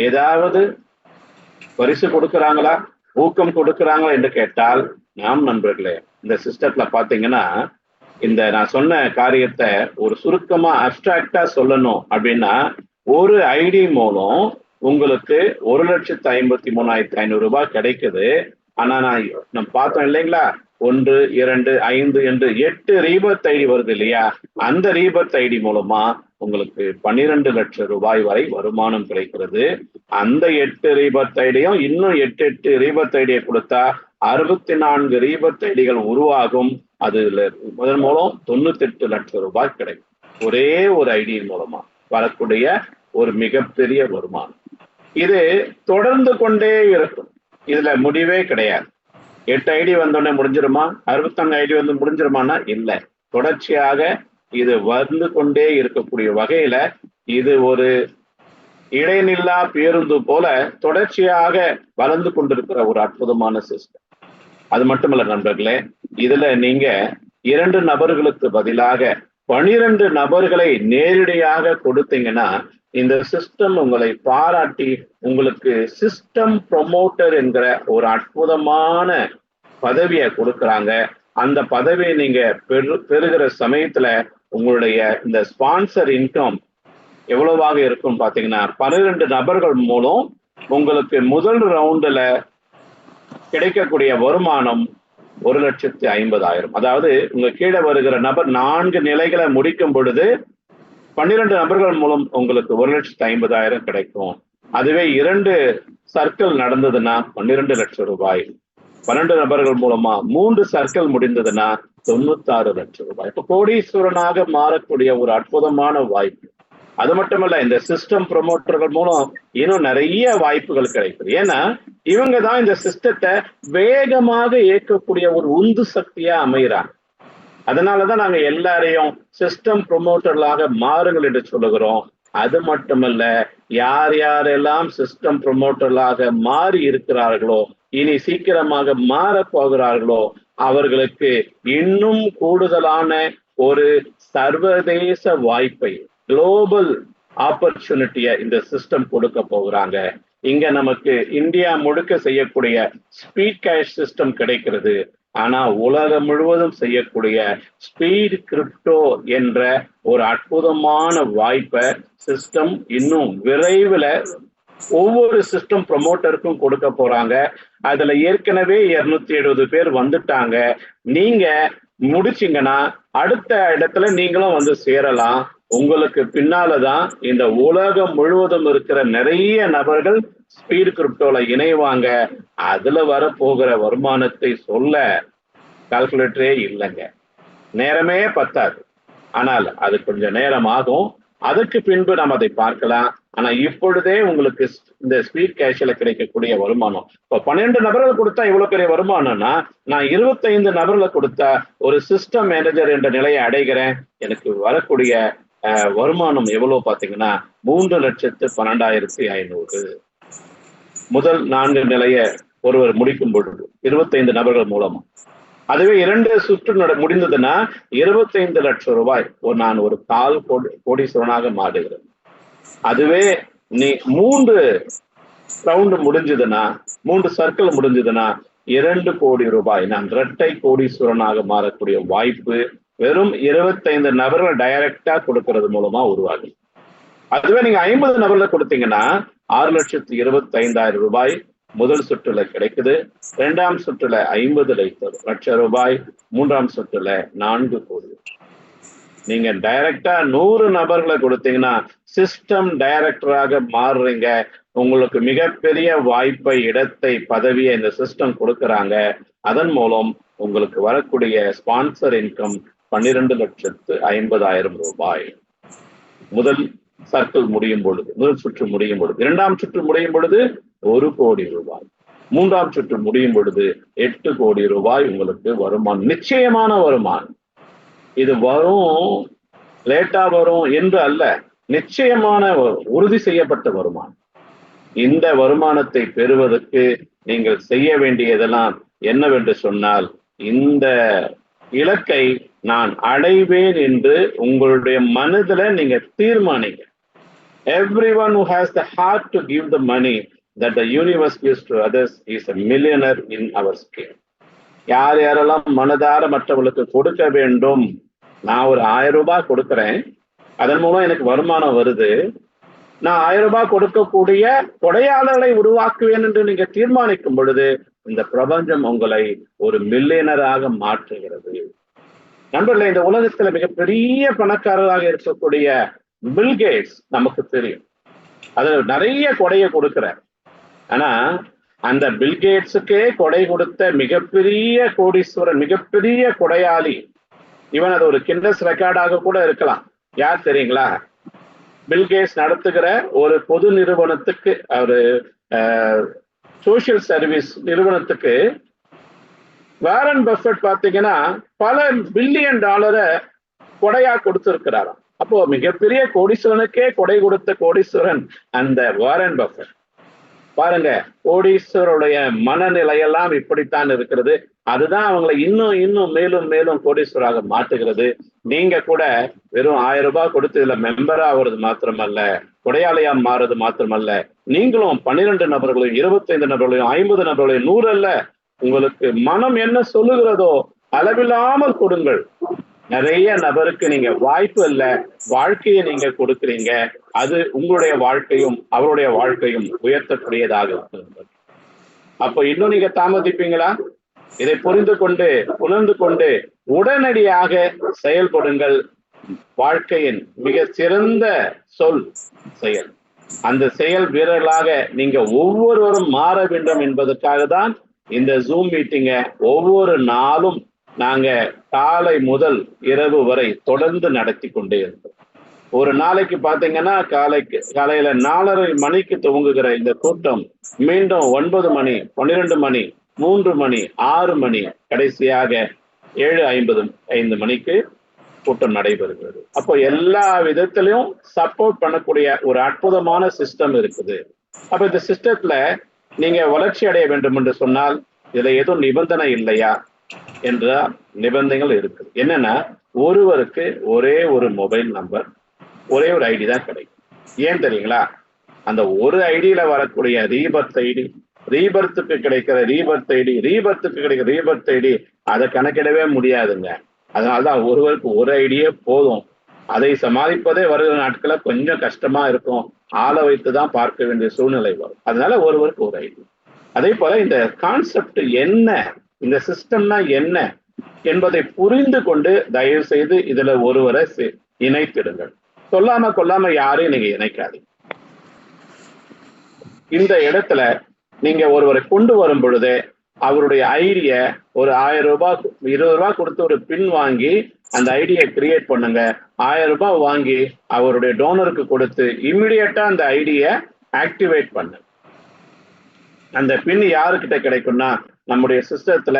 ஏதாவது பரிசு கொடுக்குறாங்களா, ஊக்கம் கொடுக்குறாங்களா என்று கேட்டால் நாம் நண்பர்களே, இந்த சிஸ்டத்துல பாத்தீங்கன்னா இந்த நான் சொன்ன காரியத்தை ஒரு சுருக்கமா அப்டிராக்டா சொல்லணும் அப்படின்னா, ஒரு ஐடி மூலம் உங்களுக்கு 1,53,500 ரூபாய் கிடைக்குது. ஆனா நம்ம பார்த்தோம் இல்லைங்களா, 1 2 5 என்று 8 ரீபர்த் ஐடி வருது இல்லையா, அந்த ரீபர்த் ஐடி மூலமா உங்களுக்கு 12 லட்சம் ரூபாய் வரை வருமானம் கிடைக்கிறது. அந்த 8 ரீபர்த் ஐடியும் இன்னும் 8 ரீபர்த் ஐடியை கொடுத்தா 64 ரீபர்த் ஐடிகள் உருவாகும். அதுல முதல் மூலம் 98 லட்சம் ரூபாய் கிடைக்கும். ஒரே ஒரு ஐடியின் மூலமா வரக்கூடிய ஒரு மிகப்பெரிய வருமானம். இது தொடர்ந்து கொண்டே இருக்கும். இதுல முடிவே கிடையாது. 8 ஐடி வந்தோடனே முடிஞ்சிருமா, 65 ஐடி முடிஞ்சிருமானா இல்லை. தொடர்ச்சியாக இது வந்து கொண்டே இருக்கக்கூடிய வகையில இது ஒரு இடைநில்லா பேருந்து போல தொடர்ச்சியாக வளர்ந்து கொண்டிருக்கிற ஒரு அற்புதமான சிஸ்டம். அது மட்டுமல்ல நண்பர்களே, இதுல நீங்க 2 நபர்களுக்கு பதிலாக 12 நபர்களை நேரடியாக கொடுத்தீங்கன்னா இந்த சிஸ்டம் உங்களை பாராட்டி உங்களுக்கு சிஸ்டம் ப்ரொமோட்டர் என்கிற ஒரு அற்புதமான பதவியை கொடுக்குறாங்க. அந்த பதவியை நீங்க பெறுகிற சமயத்துல உங்களுடைய இந்த ஸ்பான்சர் இன்கம் எவ்வளவாக இருக்கும் பாத்தீங்கன்னா, 12 நபர்கள் மூலம் உங்களுக்கு முதல் ரவுண்டுல கிடைக்கக்கூடிய வருமானம் 1,50,000. அதாவது உங்க கீழே வருகிற நபர் 4 நிலைகளை முடிக்கும் பொழுது 12 நபர்கள் மூலம் உங்களுக்கு 1,50,000 கிடைக்கும். அதுவே 2 சர்க்கிள் நடந்ததுன்னா 12 லட்சம் ரூபாய். 12 நபர்கள் மூலமா 3 சர்க்கிள் முடிந்ததுன்னா 96 லட்சம் ரூபாய். இப்ப கோடீஸ்வரனாக மாறக்கூடிய ஒரு அற்புதமான வாய்ப்பு. அது மட்டுமல்ல, இந்த சிஸ்டம் ப்ரொமோட்டர்கள் மூலம் இன்னும் நிறைய வாய்ப்புகள் கிடைக்குது. ஏன்னா இவங்க தான் இந்த சிஸ்டத்தை வேகமாக இயக்கக்கூடிய ஒரு உந்து சக்தியா அமைகிறாங்க. அதனாலதான் நாங்க எல்லாரையும் சிஸ்டம் ப்ரொமோட்டர்களாக மாறுங்கள் என்று சொல்லுகிறோம். அது மட்டுமல்ல, யார் யாரெல்லாம் சிஸ்டம் ப்ரொமோட்டர்களாக மாறி இருக்கிறார்களோ, இனி சீக்கிரமாக மாற போகிறார்களோ, அவர்களுக்கு இன்னும் கூடுதலான ஒரு சர்வதேச வாய்ப்பை, குளோபல் ஆப்பர்ச்சுனிட்டியை இந்த சிஸ்டம் கொடுக்க போகிறாங்க. இங்க நமக்கு இந்தியா முழுக்க செய்யக்கூடிய ஸ்பீட் கேஷ் சிஸ்டம் கிடைக்கிறது. ஆனா உலகம் முழுவதும் செய்யக்கூடிய ஸ்பீட் கிரிப்டோ என்ற ஒரு அற்புதமான வாய்ப்பை சிஸ்டம் இன்னும் விரைவில் ஒவ்வொரு சிஸ்டம் ப்ரொமோட்டருக்கும் கொடுக்க போறாங்க. அதுல ஏற்கனவே 270 பேர் வந்துட்டாங்க. நீங்க முடிச்சிங்கன்னா அடுத்த இடத்துல நீங்களும் வந்து சேரலாம். உங்களுக்கு பின்னாலதான் இந்த உலகம் முழுவதும் இருக்கிற நிறைய நபர்கள் ஸ்பீட் கிரிப்டோல இணைவாங்க. அதுல வரப்போகிற வருமானத்தை சொல்ல கால்குலேட்டரே இல்லைங்க, நேரமே பத்தாது. ஆனால் அது கொஞ்சம் நேரம் ஆகும். அதுக்கு பின்பு நாம் அதை பார்க்கலாம். ஆனா இப்பொழுதே உங்களுக்கு இந்த ஸ்பீட் கேஷ்ல கிடைக்கக்கூடிய வருமானம், இப்போ 12 நபர்கள் கொடுத்தா இவ்வளவு பெரிய வருமானம்னா, நான் 25 நபர்களை கொடுத்தா ஒரு சிஸ்டம் மேனேஜர் என்ற நிலையை அடைகிறேன். எனக்கு வரக்கூடிய வருமானம் எவ்வளவு பாத்தீங்கன்னா 3,12,500. முதல் 4 நிலைய ஒருவர் முடிக்கும் பொழுது 25 நபர்கள் மூலமா. அதுவே 2 சுற்று முடிந்ததுன்னா 25 லட்சம் ரூபாய் நான் ஒரு கோடீஸ்வரனாக மாறுகிறேன். அதுவே நீ 3 ரவுண்டு முடிஞ்சதுன்னா, 3 சர்க்கிள் முடிஞ்சதுன்னா 2 கோடி ரூபாய் நான் இரட்டை கோடீஸ்வரனாக மாறக்கூடிய வாய்ப்பு வெறும் 25 நபர்கள் டைரக்டா கொடுக்கறது மூலமா உருவாகும். அதுவே நீங்க 50 நபர்களை கொடுத்தீங்கன்னா 6,25,000 ரூபாய் முதல் சுற்றுல கிடைக்குது. 2ஆம் சுற்றுல 50 லட்சம் ரூபாய், 3ஆம் சுற்றுல 4 கோடி. நீங்க டைரக்டா 100 நபர்களை கொடுத்தீங்கன்னா சிஸ்டம் டைரக்டராக மாறுறீங்க. உங்களுக்கு மிகப்பெரிய வாய்ப்பை, இடத்தை, பதவியை இந்த சிஸ்டம் கொடுக்கறாங்க. அதன் மூலம் உங்களுக்கு வரக்கூடிய ஸ்பான்சர் இன்கம் 12,50,000 ரூபாய். முதல் சர்க்கிள் முடியும் பொழுது, முதல் சுற்று முடியும் பொழுது, 2ஆம் சுற்று முடியும் பொழுது 1 கோடி ரூபாய், 3ஆம் சுற்று முடியும் பொழுது 8 கோடி ரூபாய் உங்களுக்கு வருமானம், நிச்சயமான வருமானம். இது வரும், லேட்டா வரும் என்று அல்ல, நிச்சயமான உறுதி செய்யப்பட்ட வருமானம். இந்த வருமானத்தை பெறுவதற்கு நீங்கள் செய்ய வேண்டியதெல்லாம் என்னவென்று சொன்னால், இந்த இலக்கை நான் அடைவேன் என்று உங்களுடைய மனதுல நீங்க தீர்மானிங்க. Everyone who has the heart to give the money that the universe gives to others is a millionaire in our scale. யார் யாரெல்லாம் மனதார மற்றவர்களுக்கு கொடுக்க வேண்டும், நான் ஒரு 1000 ரூபாய் கொடுக்கிறேன், அதன் மூலம் எனக்கு வருமானம் வருது, நான் 1000 ரூபாய் கொடுக்கக்கூடிய கொடையாளர்களை உருவாக்குவேன் என்று நீங்க தீர்மானிக்கும் பொழுது இந்த பிரபஞ்சம் உங்களை ஒரு மில்லியனராக மாற்றுகிறது. நண்பர்களே, இந்த உலகத்துல மிகப்பெரிய பணக்காரராக இருக்கக்கூடிய பில்கேட்ஸ் நமக்கு தெரியும். அதுல நிறைய கொடையை கொடுக்கிறார். ஆனா அந்த பில்கேட்ஸுக்கே கொடை கொடுத்த மிகப்பெரிய கோடீஸ்வரன், மிகப்பெரிய கொடையாளி, இவன் அது ஒரு கின்னஸ் ரெக்கார்டாக கூட இருக்கலாம். யார் தெரியுங்களா? பில்கேட்ஸ் நடத்துகிற ஒரு பொது நிறுவனத்துக்கு, ஒரு சோசியல் சர்வீஸ் நிறுவனத்துக்கு வாரன் பஃபெட் பாத்தீங்கன்னா பல பில்லியன் டாலரை கொடையா கொடுத்திருக்கிறாராம். அப்போ மிகப்பெரிய கோடீஸ்வரனுக்கே கொடை கொடுத்த கோடீஸ்வரன் அந்த வாரன் பஃபெட். பாருங்க, கோடீஸ்வருடைய மனநிலையெல்லாம் இப்படித்தான் இருக்கிறது. அதுதான் அவங்களை இன்னும் இன்னும் மேலும் மேலும் கோடீஸ்வராக மாற்றுகிறது. நீங்க கூட வெறும் 1000 ரூபாய் கொடுத்து இதுல மெம்பரா ஆகுறது மாத்திரமல்ல, கொடையாளியா மாறுறது மாத்திரமல்ல, நீங்களும் 12 நபர்களையும் 25 நபர்களையும் 50 நபர்களையும் 100 அல்ல, உங்களுக்கு மனம் என்ன சொல்லுகிறதோ அளவில்லாமல் கொடுங்கள். நிறைய நபருக்கு நீங்க வாய்ப்பு இல்ல, வாழ்க்கையை நீங்க கொடுக்குறீங்க. அது உங்களுடைய வாழ்க்கையும் அவருடைய வாழ்க்கையும் உயர்த்தக்கூடியதாக இருக்கும். அப்போ இன்னும் நீங்க தாமதிப்பீங்களா? இதை புரிந்து கொண்டு உணர்ந்து கொண்டு உடனடியாக செயல்படுங்கள். வாழ்க்கையின் மிக சிறந்த சொல் செயல். அந்த செயல் வீரர்களாக நீங்க ஒவ்வொருவரும் மாற வேண்டும் என்பதற்காக தான் இந்த ஜூம் மீட்டிங்க ஒவ்வொரு நாளும் நாங்க காலை முதல் இரவு வரை தொடர்ந்து நடத்தி கொண்டே இருக்கோம். ஒரு நாளைக்கு பாத்தீங்கன்னா காலையில 4:30 மணிக்கு துவங்குகிற இந்த கூட்டம் மீண்டும் 9 மணி, 12 மணி, 3 மணி, 6 மணி, கடைசியாக 7:55 மணிக்கு கூட்டம் நடைபெறுகிறது. அப்போ எல்லா விதத்திலையும் சப்போர்ட் பண்ணக்கூடிய ஒரு அற்புதமான சிஸ்டம் இருக்குது. அப்ப இந்த சிஸ்டத்துல நீங்க வளர்ச்சி அடைய வேண்டும் என்று சொன்னால் இதுல எதுவும் நிபந்தனை இல்லையா என்ற நிபந்தனைகள் இருக்குது. என்னன்னா, ஒருவருக்கு ஒரே ஒரு மொபைல் நம்பர், ஒரே ஒரு ஐடி தான் கிடைக்கும். ஏன் தெரியுங்களா? அந்த ஒரு ஐடியில வரக்கூடிய ரீபர்த் ஐடி, ரீபர்த்துக்கு கிடைக்கிற ரீபர்த் ஐடி, ரீபர்த்துக்கு கிடைக்கிற ரீபர்த் ஐடி அதை கணக்கிடவே முடியாதுங்க. அதனாலதான் ஒருவருக்கு ஒரு ஐடியே போதும். அதை சமாளிப்பதே வருகிற நாட்கள கொஞ்சம் கஷ்டமா இருக்கும். ஆளை வைத்துதான் பார்க்க வேண்டிய சூழ்நிலை வரும். அதனால ஒருவருக்கு ஒரு ஐடி. அதே போல இந்த கான்செப்ட் என்ன, இந்த சிஸ்டம்னா என்ன என்பதை புரிந்து கொண்டு தயவு செய்து இதுல ஒருவரை இணைத்திடுங்கள். சொல்லாம கொல்லாம யாரையும் நீங்க இணைக்காதீங்க. இந்த இடத்துல நீங்க ஒருவரை கொண்டு வரும் பொழுதே அவருடைய ஐடிய ஒரு 1000 ரூபாய் 20 ரூபாய் கொடுத்து ஒரு பின் வாங்கி அந்த ஐடியை கிரியேட் பண்ணுங்க. 1000 ரூபாய் வாங்கி அவருடைய டோனருக்கு கொடுத்து இம்மிடியட்டா அந்த ஐடியை ஆக்டிவேட் பண்ணு. அந்த பின் யாருக்கிட்ட கிடைக்கும்னா, நம்முடைய சிஸ்டத்துல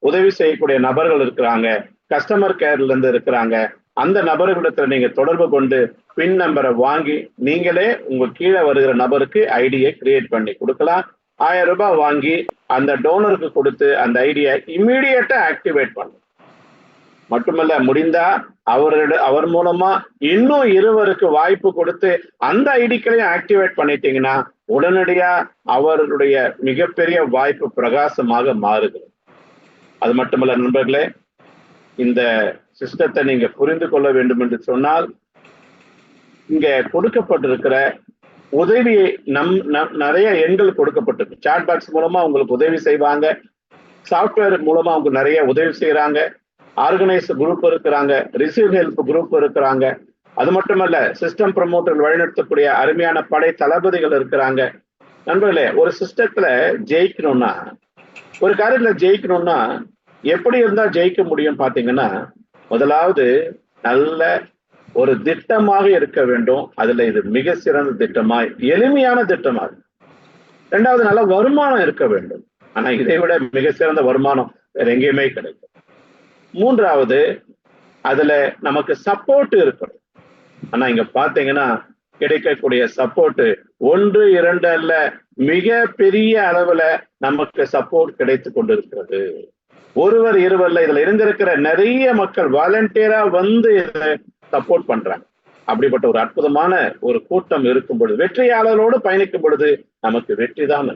உதவி செய்யக்கூடிய நபர்கள் இருக்கிறாங்க, கஸ்டமர் கேர்ல இருந்து இருக்கிறாங்க. அந்த நபர்களிடத்துல நீங்க தொடர்பு கொண்டு பின் நம்பரை வாங்கி நீங்களே உங்க கீழே வருகிற நபருக்கு ஐடியை கிரியேட் பண்ணி கொடுக்கலாம். 1000 ரூபாய் வாங்கி அந்த டோனருக்கு கொடுத்து அந்த ஐடியை இம்மிடியட்டா ஆக்டிவேட் பண்ணும். மட்டுமல்ல, முடிந்தா அவர் மூலமா இன்னும் 2 வாய்ப்பு கொடுத்து அந்த ஐடிக்களையும் ஆக்டிவேட் பண்ணிட்டீங்கன்னா உடனடியா அவருடைய மிகப்பெரிய வாய்ப்பு பிரகாசமாக மாறுகிறது. அது மட்டுமல்ல நண்பர்களே, இந்த சிஸ்டத்தை நீங்க புரிந்து கொள்ள வேண்டும் என்று சொன்னால், இங்க கொடுக்கப்பட்டிருக்கிற உதவியை நிறைய எண்கள் கொடுக்கப்பட்டிருக்கு. சாட் பாக்ஸ் மூலமா உங்களுக்கு உதவி செய்வாங்க, சாஃப்ட்வேர் மூலமா அவங்க நிறைய உதவி செய்யறாங்க, ஆர்கனைஸ் குரூப் இருக்கிறாங்க, ரிசீவ் ஹெல்ப் குரூப் இருக்கிறாங்க. அது மட்டுமல்ல, சிஸ்டம் ப்ரமோட்டர் வழிநடத்தக்கூடிய அருமையான படை தளபதிகள் இருக்கிறாங்க. நண்பர்களே, ஒரு சிஸ்டத்துல ஜெயிக்கணும்னா, ஒரு காரியத்துல ஜெயிக்கணும்னா எப்படி இருந்தா ஜெயிக்க முடியும் பாத்தீங்கன்னா, முதலாவது நல்ல ஒரு திட்டமாக இருக்க வேண்டும். அதுல இது மிக சிறந்த திட்டமாய், எளிமையான திட்டமாக. 2வது, நல்ல வருமானம் இருக்க வேண்டும். ஆனா இதை விட மிக சிறந்த வருமானம் வேற எங்கேயுமே கிடைக்கும். 3வது, அதுல நமக்கு சப்போர்ட் இருக்கணும். ஆனா இங்க பாத்தீங்கன்னா கிடைக்கக்கூடிய சப்போர்ட் 1, 2 அல்ல, மிக பெரிய அளவுல நமக்கு சப்போர்ட் கிடைத்து கொண்டிருக்கிறது. ஒருவர் இருவர்ல இதுல இருந்திருக்கிற நிறைய மக்கள் வாலண்டியரா வந்து இதை சப்போர்ட் பண்றாங்க. அப்படிப்பட்ட ஒரு அற்புதமான ஒரு கூட்டம் இருக்கும் பொழுது, வெற்றியாளரோடு பயணிக்கும் பொழுது நமக்கு வெற்றி தான்.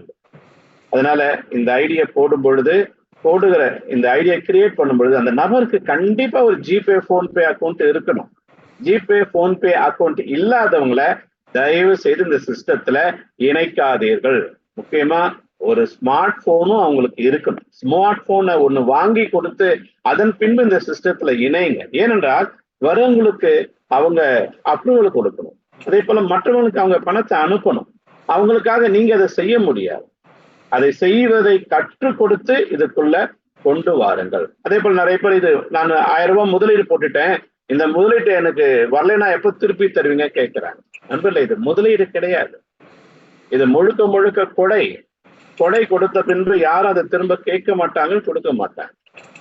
அதனால இந்த ஐடியா போடுகிற இந்த ஐடியா கிரியேட் பண்ணும் பொழுது அந்த நபருக்கு கண்டிப்பா ஒரு ஜிபே, போன்பே அக்கௌண்ட் இருக்கணும். ஜிபே, போன்பே அக்கௌண்ட் இல்லாதவங்களை தயவு செய்து இந்த சிஸ்டத்துல இணைக்காதீர்கள். முக்கியமா ஒரு ஸ்மார்ட் போனும் அவங்களுக்கு இருக்கணும். ஸ்மார்ட் போனை ஒண்ணு வாங்கி கொடுத்து அதன் பின்பு இந்த சிஸ்டத்துல இணைங்க. ஏனென்றால் வரவங்களுக்கு அவங்க அப்ரூவல் கொடுக்கணும். அதே போல மற்றவங்களுக்கு அவங்க பணத்தை அனுப்பணும். அவங்களுக்காக நீங்க அதை செய்ய முடியாது. அதை செய்வதை கற்றுக் கொடுத்து இதுக்குள்ள கொண்டு வாருங்கள். அதே போல நிறைய பேர் இது நான் 1000 ரூபாய் முதலீடு போட்டுட்டேன், இந்த முதலீட்டு எனக்கு வரலைன்னா எப்ப திருப்பி தருவீங்க கேட்கிறாங்க. நண்பர்களே, இது முதலீடு கிடையாது. இது முழுக்க முழுக்க கொடை கொடுத்த பின்பு யாரும் அதை திரும்ப கேட்க மாட்டாங்க, கொடுக்க மாட்டாங்க.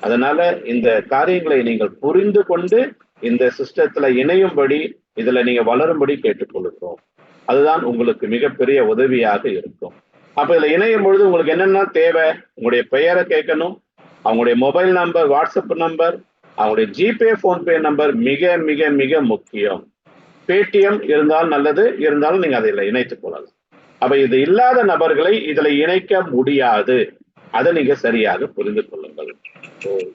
அதனால இந்த காரியங்களை நீங்கள் புரிந்து கொண்டு இந்த சிஸ்டத்துல இணையும்படி, இதுல நீங்க வளரும்படி கேட்டுக்கொள்கிறோம். அதுதான் உங்களுக்கு மிகப்பெரிய உதவியாக இருக்கும். அப்ப இதுல இணையும் பொழுது உங்களுக்கு என்னென்ன தேவை? உங்களுடைய பெயரை கேட்கணும், அவங்களுடைய மொபைல் நம்பர், வாட்ஸ்அப் நம்பர், அவங்களுடைய ஜிபே, போன்பே நம்பர் மிக மிக மிக முக்கியம். பேடிஎம் இருந்தாலும் நல்லது, இருந்தாலும் நீங்க அதில் இணைத்துக் கொள்ளலாம். அப்ப இது இல்லாத நபர்களை இதுல இணைக்க முடியாது. அதை நீங்க சரியாக புரிந்து கொள்ளுங்கள்.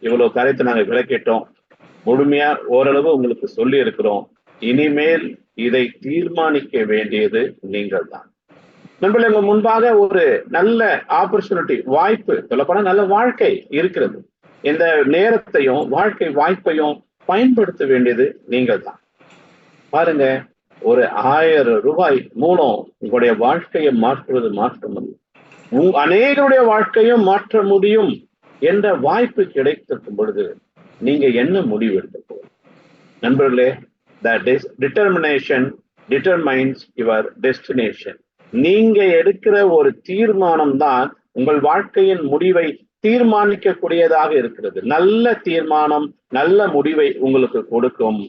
இவ்வளவு காரியத்தை நாங்க விளக்கிட்டோம். முழுமையா ஓரளவு உங்களுக்கு சொல்லி இருக்கிறோம். இனிமேல் இதை தீர்மானிக்க வேண்டியது நீங்கள் தான். நம்மளுக்கு முன்பாக ஒரு நல்ல ஆப்பர்ச்சுனிட்டி, வாய்ப்பு, சொல்லப்போனா நல்ல வாழ்க்கை இருக்கிறது. இந்த நேரத்தையும் வாழ்க்கை வாய்ப்பையும் பயன்படுத்த வேண்டியது நீங்கள் தான். பாருங்க, ஒரு 1000 ரூபாய் மூலம் உங்களுடைய வாழ்க்கையை மாற்றுவது மாற்றமல்ல, அநேகருடைய வாழ்க்கையும் மாற்ற முடியும் என்ற வாய்ப்பு கிடைத்திருக்கும் பொழுது நீங்க என்ன முடிவு எடுக்க போறீங்க? நண்பர்களே, determination determines your destination. நீங்க எடுக்கிற ஒரு தீர்மானம் தான் உங்கள் வாழ்க்கையின் முடிவை தீர்மானிக்கக்கூடியதாக இருக்கிறது. நல்ல தீர்மானம் நல்ல முடிவை உங்களுக்கு கொடுக்கும்.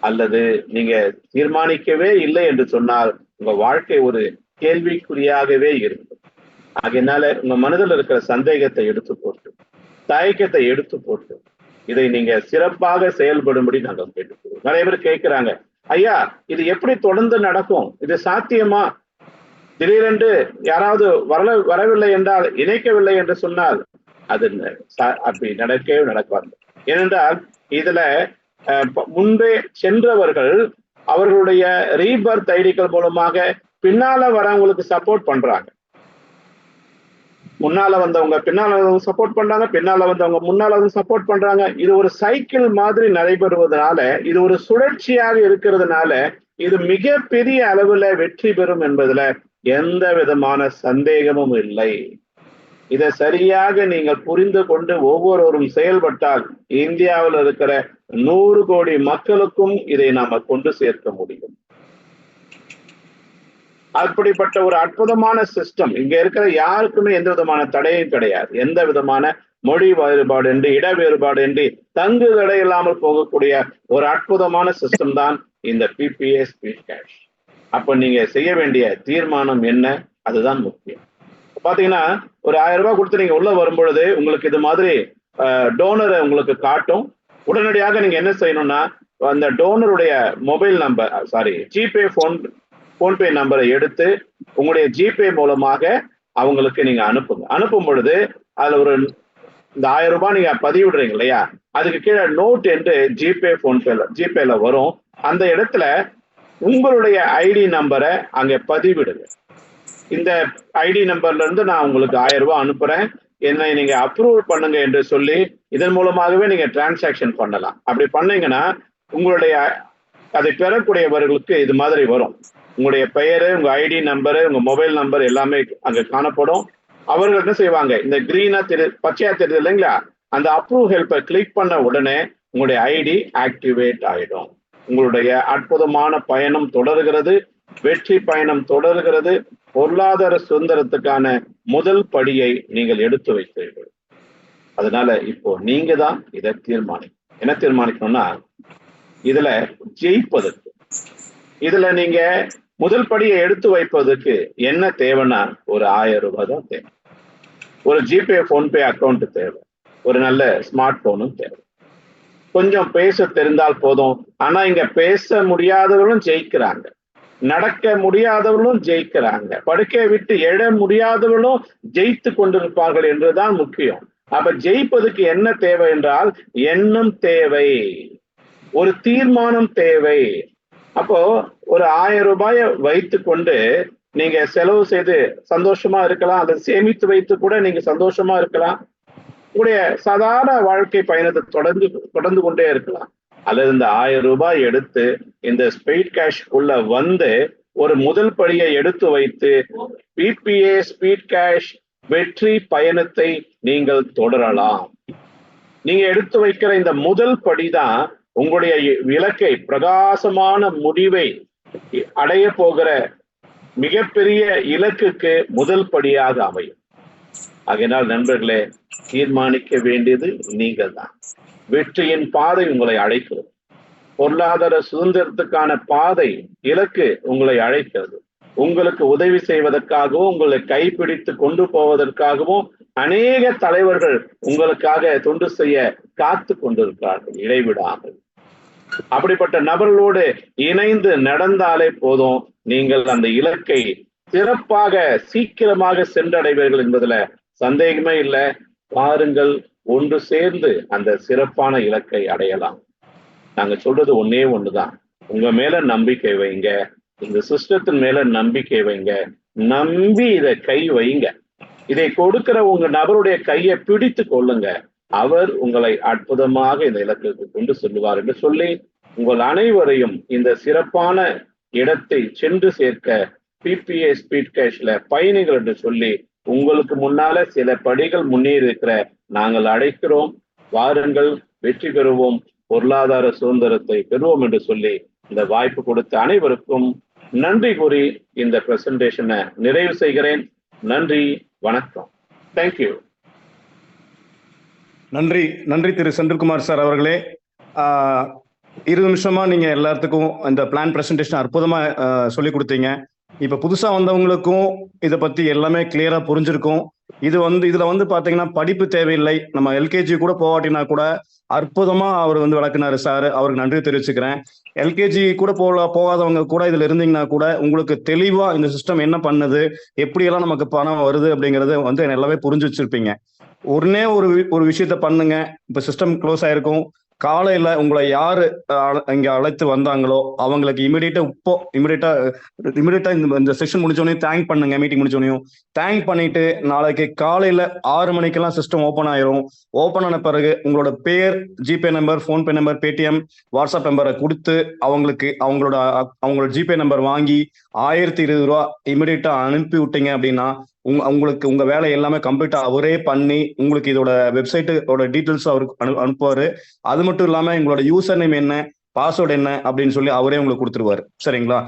அல்லது நீங்க தீர்மானிக்கவே இல்லை என்று சொன்னால் உங்க வாழ்க்கை ஒரு கேள்விக்குறியாகவே இருக்கும். அதனால உங்க மனதில் இருக்கிற சந்தேகத்தை எடுத்து போட்டு, தயக்கத்தை எடுத்து போட்டு, இதை நீங்க சிறப்பாக செயல்படும்படி நாங்கள் கேட்டுக்கிறோம். நிறைய பேர் கேட்கிறாங்க, ஐயா இது எப்படி தொடர்ந்து நடக்கும், இது சாத்தியமா? திடீரென்று யாராவது வரவில்லை என்றால், இணைக்கவில்லை என்று சொன்னால் அது அப்படி நடக்கவே நடக்காது. ஏனென்றால் இதுல முன்பே சென்றவர்கள் அவர்களுடைய ரீபர்த் ஐடிகள் மூலமாக பின்னால வரவங்களுக்கு சப்போர்ட் பண்றாங்க. முன்னால வந்தவங்க பின்னால சப்போர்ட் பண்றாங்க, பின்னால வந்தவங்க முன்னால வந்து சப்போர்ட் பண்றாங்க. இது ஒரு சைக்கிள் மாதிரி நடைபெறுவதனால, இது ஒரு சுழற்சியாக இருக்கிறதுனால இது மிக பெரிய அளவுல வெற்றி பெறும் என்பதுல எந்த விதமான சந்தேகமும் இல்லை. இதை சரியாக நீங்கள் புரிந்து கொண்டு ஒவ்வொருவரும் செயல்பட்டால் இந்தியாவில் இருக்கிற 100 கோடி மக்களுக்கும் இதை நாம கொண்டு சேர்க்க முடியும். அப்படிப்பட்ட ஒரு அற்புதமான சிஸ்டம் இங்க இருக்கிற யாருக்குமே எந்த விதமான தடையும் கிடையாது. எந்த விதமான மொழி வேறுபாடு என்று, இட வேறுபாடு என்று தங்கு தடை இல்லாமல் போகக்கூடிய ஒரு அற்புதமான சிஸ்டம் தான் இந்த PPA ஸ்பீட் கேஷ். அப்ப நீங்க செய்ய வேண்டிய தீர்மானம் என்ன, அதுதான் முக்கியம். பாத்தீங்கன்னா ஒரு 1000 ரூபாய் கொடுத்து நீங்க உள்ள வரும்பொழுது உங்களுக்கு இது மாதிரி டோனரை உங்களுக்கு காட்டும். உடனடியாக நீங்க என்ன செய்யணும்னா, அந்த டோனருடைய மொபைல் நம்பர், ஜிபே போன்பே நம்பரை எடுத்து உங்களுடைய ஜிபே மூலமாக அவங்களுக்கு நீங்க அனுப்புங்க. அனுப்பும் பொழுது அதுல ஒரு இந்த 1000 ரூபாய் நீங்க பதிவிடுறீங்க இல்லையா, அதுக்கு கீழே நோட் என்று ஜிபேல வரும். அந்த இடத்துல உங்களுடைய ஐடி நம்பரை அங்க பதிவிடுங்க. இந்த ஐடி நம்பர்ல இருந்து நான் உங்களுக்கு 1000 ரூபாய் அனுப்புறேன், என்னை நீங்க அப்ரூவல் பண்ணுங்க என்று சொல்லி இதன் மூலமாகவே நீங்க டிரான்சாக்சன் பண்ணலாம். அப்படி பண்ணீங்கன்னா உங்களுடைய அதை பெறக்கூடியவர்களுக்கு இது மாதிரி வரும். உங்களுடைய பெயரு, உங்க ஐடி நம்பரு, உங்க மொபைல் நம்பர் எல்லாமே அங்க காணப்படும். அவர்கள் என்ன செய்வாங்க, இந்த கிரீனா பச்சையா தெரியுது இல்லைங்களா, அந்த அப்ரூவ் ஹெல்ப்பை கிளிக் பண்ண உடனே உங்களுடைய ஐடி ஆக்டிவேட் ஆயிடும். உங்களுடைய அற்புதமான பயணம் தொடர்கிறது, வெற்றி பயணம் தொடர்கிறது. பொருளாதார சுதந்திரத்துக்கான முதல் படியை நீங்கள் எடுத்து வைத்தீர்கள். அதனால இப்போ நீங்க தான் இதை என்ன தீர்மானிக்கணும்னா, இதுல ஜெயிப்பதற்கு, இதுல நீங்க முதல் படியை எடுத்து வைப்பதற்கு என்ன தேவைன்னா, ஒரு 1000 ரூபாய் தான் தேவை, ஒரு ஜிபே போன்பே அக்கௌண்ட் தேவை, ஒரு நல்ல ஸ்மார்ட் போனும் தேவை, கொஞ்சம் பேச தெரிந்தால் போதும். ஆனா இங்க பேச முடியாதவர்களும் ஜெயிக்கிறாங்க, நடக்க முடியாதவர்களும் ஜெயிக்கிறாங்க, படுக்கையை விட்டு எழ முடியாதவர்களும் ஜெயித்து கொண்டிருப்பார்கள் என்றுதான் முக்கியம். அப்ப ஜெயிப்பதற்கு என்ன தேவை என்றால், எண்ணம் தேவை, ஒரு தீர்மானம் தேவை. அப்போ ஒரு 1000 ரூபாயை வைத்து கொண்டு நீங்க செலவு செய்து சந்தோஷமா இருக்கலாம், அல்லது சேமித்து வைத்து கூட நீங்க சந்தோஷமா இருக்கலாம். உங்களுடைய சாதாரண வாழ்க்கை பயணத்தை தொடர்ந்து கொண்டே இருக்கலாம். அல்லது இந்த 1000 ரூபாய் எடுத்து இந்த ஸ்பீட் கேஷ் உள்ள வந்து ஒரு முதல் படியை எடுத்து வைத்து PPA ஸ்பீட் கேஷ் வெற்றி பயணத்தை நீங்கள் தொடரலாம். நீங்க எடுத்து வைக்கிற இந்த முதல் படிதான் உங்களுடைய இலக்கை, பிரகாசமான முடிவை அடைய போகிற மிகப்பெரிய இலக்குக்கு முதல் படியாக அமையும். ஆகையினால் நண்பர்களே, தீர்மானிக்க வேண்டியது நீங்கள் தான். வெற்றியின் பாதை உங்களை அழைக்கிறது, பொருளாதார சுதந்திரத்துக்கான பாதை, இலக்கு உங்களை அழைக்கிறது. உங்களுக்கு உதவி செய்வதற்காகவும் உங்களை கைப்பிடித்து கொண்டு போவதற்காகவும் அநேக தலைவர்கள் உங்களுக்காக தொண்டு செய்ய காத்து கொண்டிருக்கிறார்கள் இடைவிடாமல். அப்படிப்பட்ட நபர்களோடு இணைந்து நடந்தாலே போதும், நீங்கள் அந்த இலக்கை சிறப்பாக சீக்கிரமாக சென்றடைவீர்கள் என்பதுல சந்தேகமே இல்லை. பாருங்கள், ஒன்று சேர்ந்து அந்த சிறப்பான இலக்கை அடையலாம். நாங்க சொல்றது ஒன்னே ஒண்ணுதான், உங்க மேல நம்பிக்கை வைங்க, இந்த சிஸ்டத்தின் மேல நம்பிக்கை வைங்க, நம்பி இதை கை வைங்க, இதை கொடுக்கிற உங்க நபருடைய கையை பிடித்து கொள்ளுங்க, அவர் உங்களை அற்புதமாக இந்த இலக்கிற்கு கொண்டு செல்லுவார் என்று சொல்லி உங்கள் அனைவரையும் இந்த சிறப்பான இடத்தை சென்று சேர்க்க PPA ஸ்பீட் கேஷ்ல பயணிகள் என்று சொல்லி உங்களுக்கு முன்னால சில படிகள் முன்னேறி இருக்கிற நாங்கள் அழைக்கிறோம். வாருங்கள், வெற்றி பெறுவோம், பொருளாதார சுதந்திரத்தை பெறுவோம் என்று சொல்லி இந்த வாய்ப்பு கொடுத்த அனைவருக்கும் நன்றி கூறி இந்த பிரசன்டேஷனை நிறைவு செய்கிறேன். நன்றி, வணக்கம். தேங்க்யூ. நன்றி நன்றி திரு செந்தில்குமார் சார் அவர்களே. 20 நிமிஷமா நீங்க எல்லாத்துக்கும் இந்த பிளான் பிரசன்டேஷன் அற்புதமா சொல்லி கொடுத்தீங்க. இப்ப புதுசா வந்தவங்களுக்கும் இதை பத்தி எல்லாமே கிளியரா புரிஞ்சிருக்கும். இதுல வந்து பாத்தீங்கன்னா படிப்பு தேவையில்லை, நம்ம எல்கேஜி கூட போவாட்டினா கூட அற்புதமா அவர் வந்து விளக்குனாரு சார், அவருக்கு நன்றி தெரிவிச்சுக்கிறேன். எல்கேஜி கூட போகாதவங்க கூட இதுல இருந்தீங்கன்னா கூட உங்களுக்கு தெளிவா இந்த சிஸ்டம் என்ன பண்ணுது, எப்படியெல்லாம் நமக்கு பணம் வருது அப்படிங்கறது வந்து எல்லாமே புரிஞ்சு வச்சிருப்பீங்க. ஒன்னே ஒரு விஷயத்த பண்ணுங்க. இப்ப சிஸ்டம் க்ளோஸ் ஆயிருக்கும், காலையில உங்களை யாரு இங்க அழைத்து வந்தாங்களோ அவங்களுக்கு இமிடியேட்டா இந்த செஷன் முடிச்சோடனே தேங்க் பண்ணுங்க. மீட்டிங் முடிச்சோடனையும் தேங்க் பண்ணிட்டு நாளைக்கு காலையில 6 மணிக்கெல்லாம் சிஸ்டம் ஓப்பன் ஆயிரும். ஓப்பன் ஆன பிறகு உங்களோட பேர், GPay number, PhonePe number, Paytm, WhatsApp நம்பரை கொடுத்து அவங்களோட ஜிபே நம்பர் வாங்கி 1020 ரூபா இமிடியேட்டா அனுப்பி விட்டீங்க அப்படின்னா உங்களுக்கு உங்க வேலை எல்லாமே கம்ப்ளீட்டா அவரே பண்ணி உங்களுக்கு இதோட வெப்சைட்டோட டீட்டெயில்ஸ் அவருக்கு அனுப்புவாரு. அது மட்டும் இல்லாம உங்களோட யூசர் நேம் என்ன, பாஸ்வேர்டு என்ன அப்படின்னு சொல்லி அவரே உங்களுக்கு கொடுத்துருவாரு. சரிங்களா?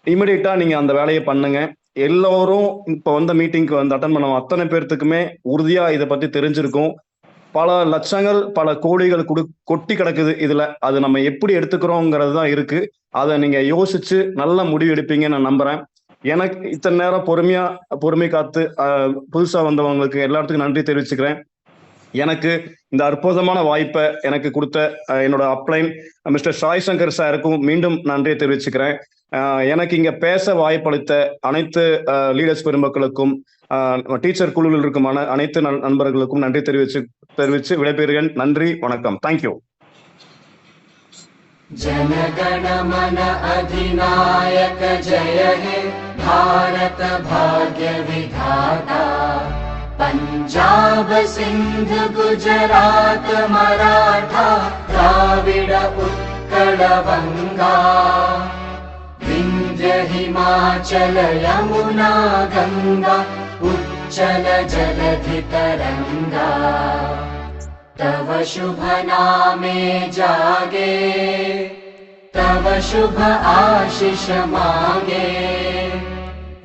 இமிடியேட்டா நீங்க அந்த வேலையை பண்ணுங்க. எல்லோரும் இப்ப வந்த மீட்டிங்க்கு வந்து அட்டன் பண்ண அத்தனை பேர்த்துக்குமே உறுதியா இதை பத்தி தெரிஞ்சிருக்கும். பல லட்சங்கள், பல கோடிகள் கொட்டி கிடக்குது இதுல. அது நம்ம எப்படி எடுத்துக்கிறோங்கிறது தான் இருக்கு. அதை நீங்க யோசிச்சு நல்ல முடிவு எடுப்பீங்க நான் நம்புறேன். எனக்கு இத்தனை நேரம் பொறுமை காத்து புதுசா வந்தவங்களுக்கு எல்லாத்துக்கும் நன்றி தெரிவிச்சுக்கிறேன். எனக்கு இந்த அற்புதமான வாய்ப்பை எனக்கு கொடுத்த என்னோட அப்ளைன் மிஸ்டர் சாய் சங்கர் சாருக்கும் மீண்டும் நன்றியை தெரிவிச்சுக்கிறேன். எனக்கு இங்க பேச வாய்ப்பளித்த அனைத்து லீடர்ஸ் பெருமக்களுக்கும், டீச்சர் குழுவில் இருக்கும் அனைத்து நண்பர்களுக்கும் நன்றி தெரிவிச்சு விடைபெறுகிறேன். நன்றி, வணக்கம். தேங்க்யூ. जनगण मन अधिनायक जय हे भारत भाग्य विधाता। पंजाब सिंध गुजरात मराठा द्राविड उत्कल बंगा। विंध्य हिमाचल यमुना गंगा उच्चल जलधि तरंगा। तव शुभ नामे जागे, तव शुभ आशीष मागे।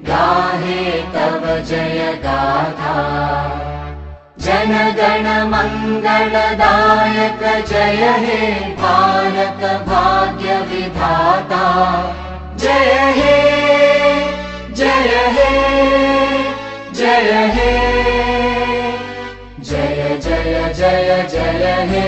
गाहे तव जय गाथा, जन गण मंगलदायक जय हे भारत भाग्य विधाता। जय हे जय हे जय हे, जय जय जय जय हे।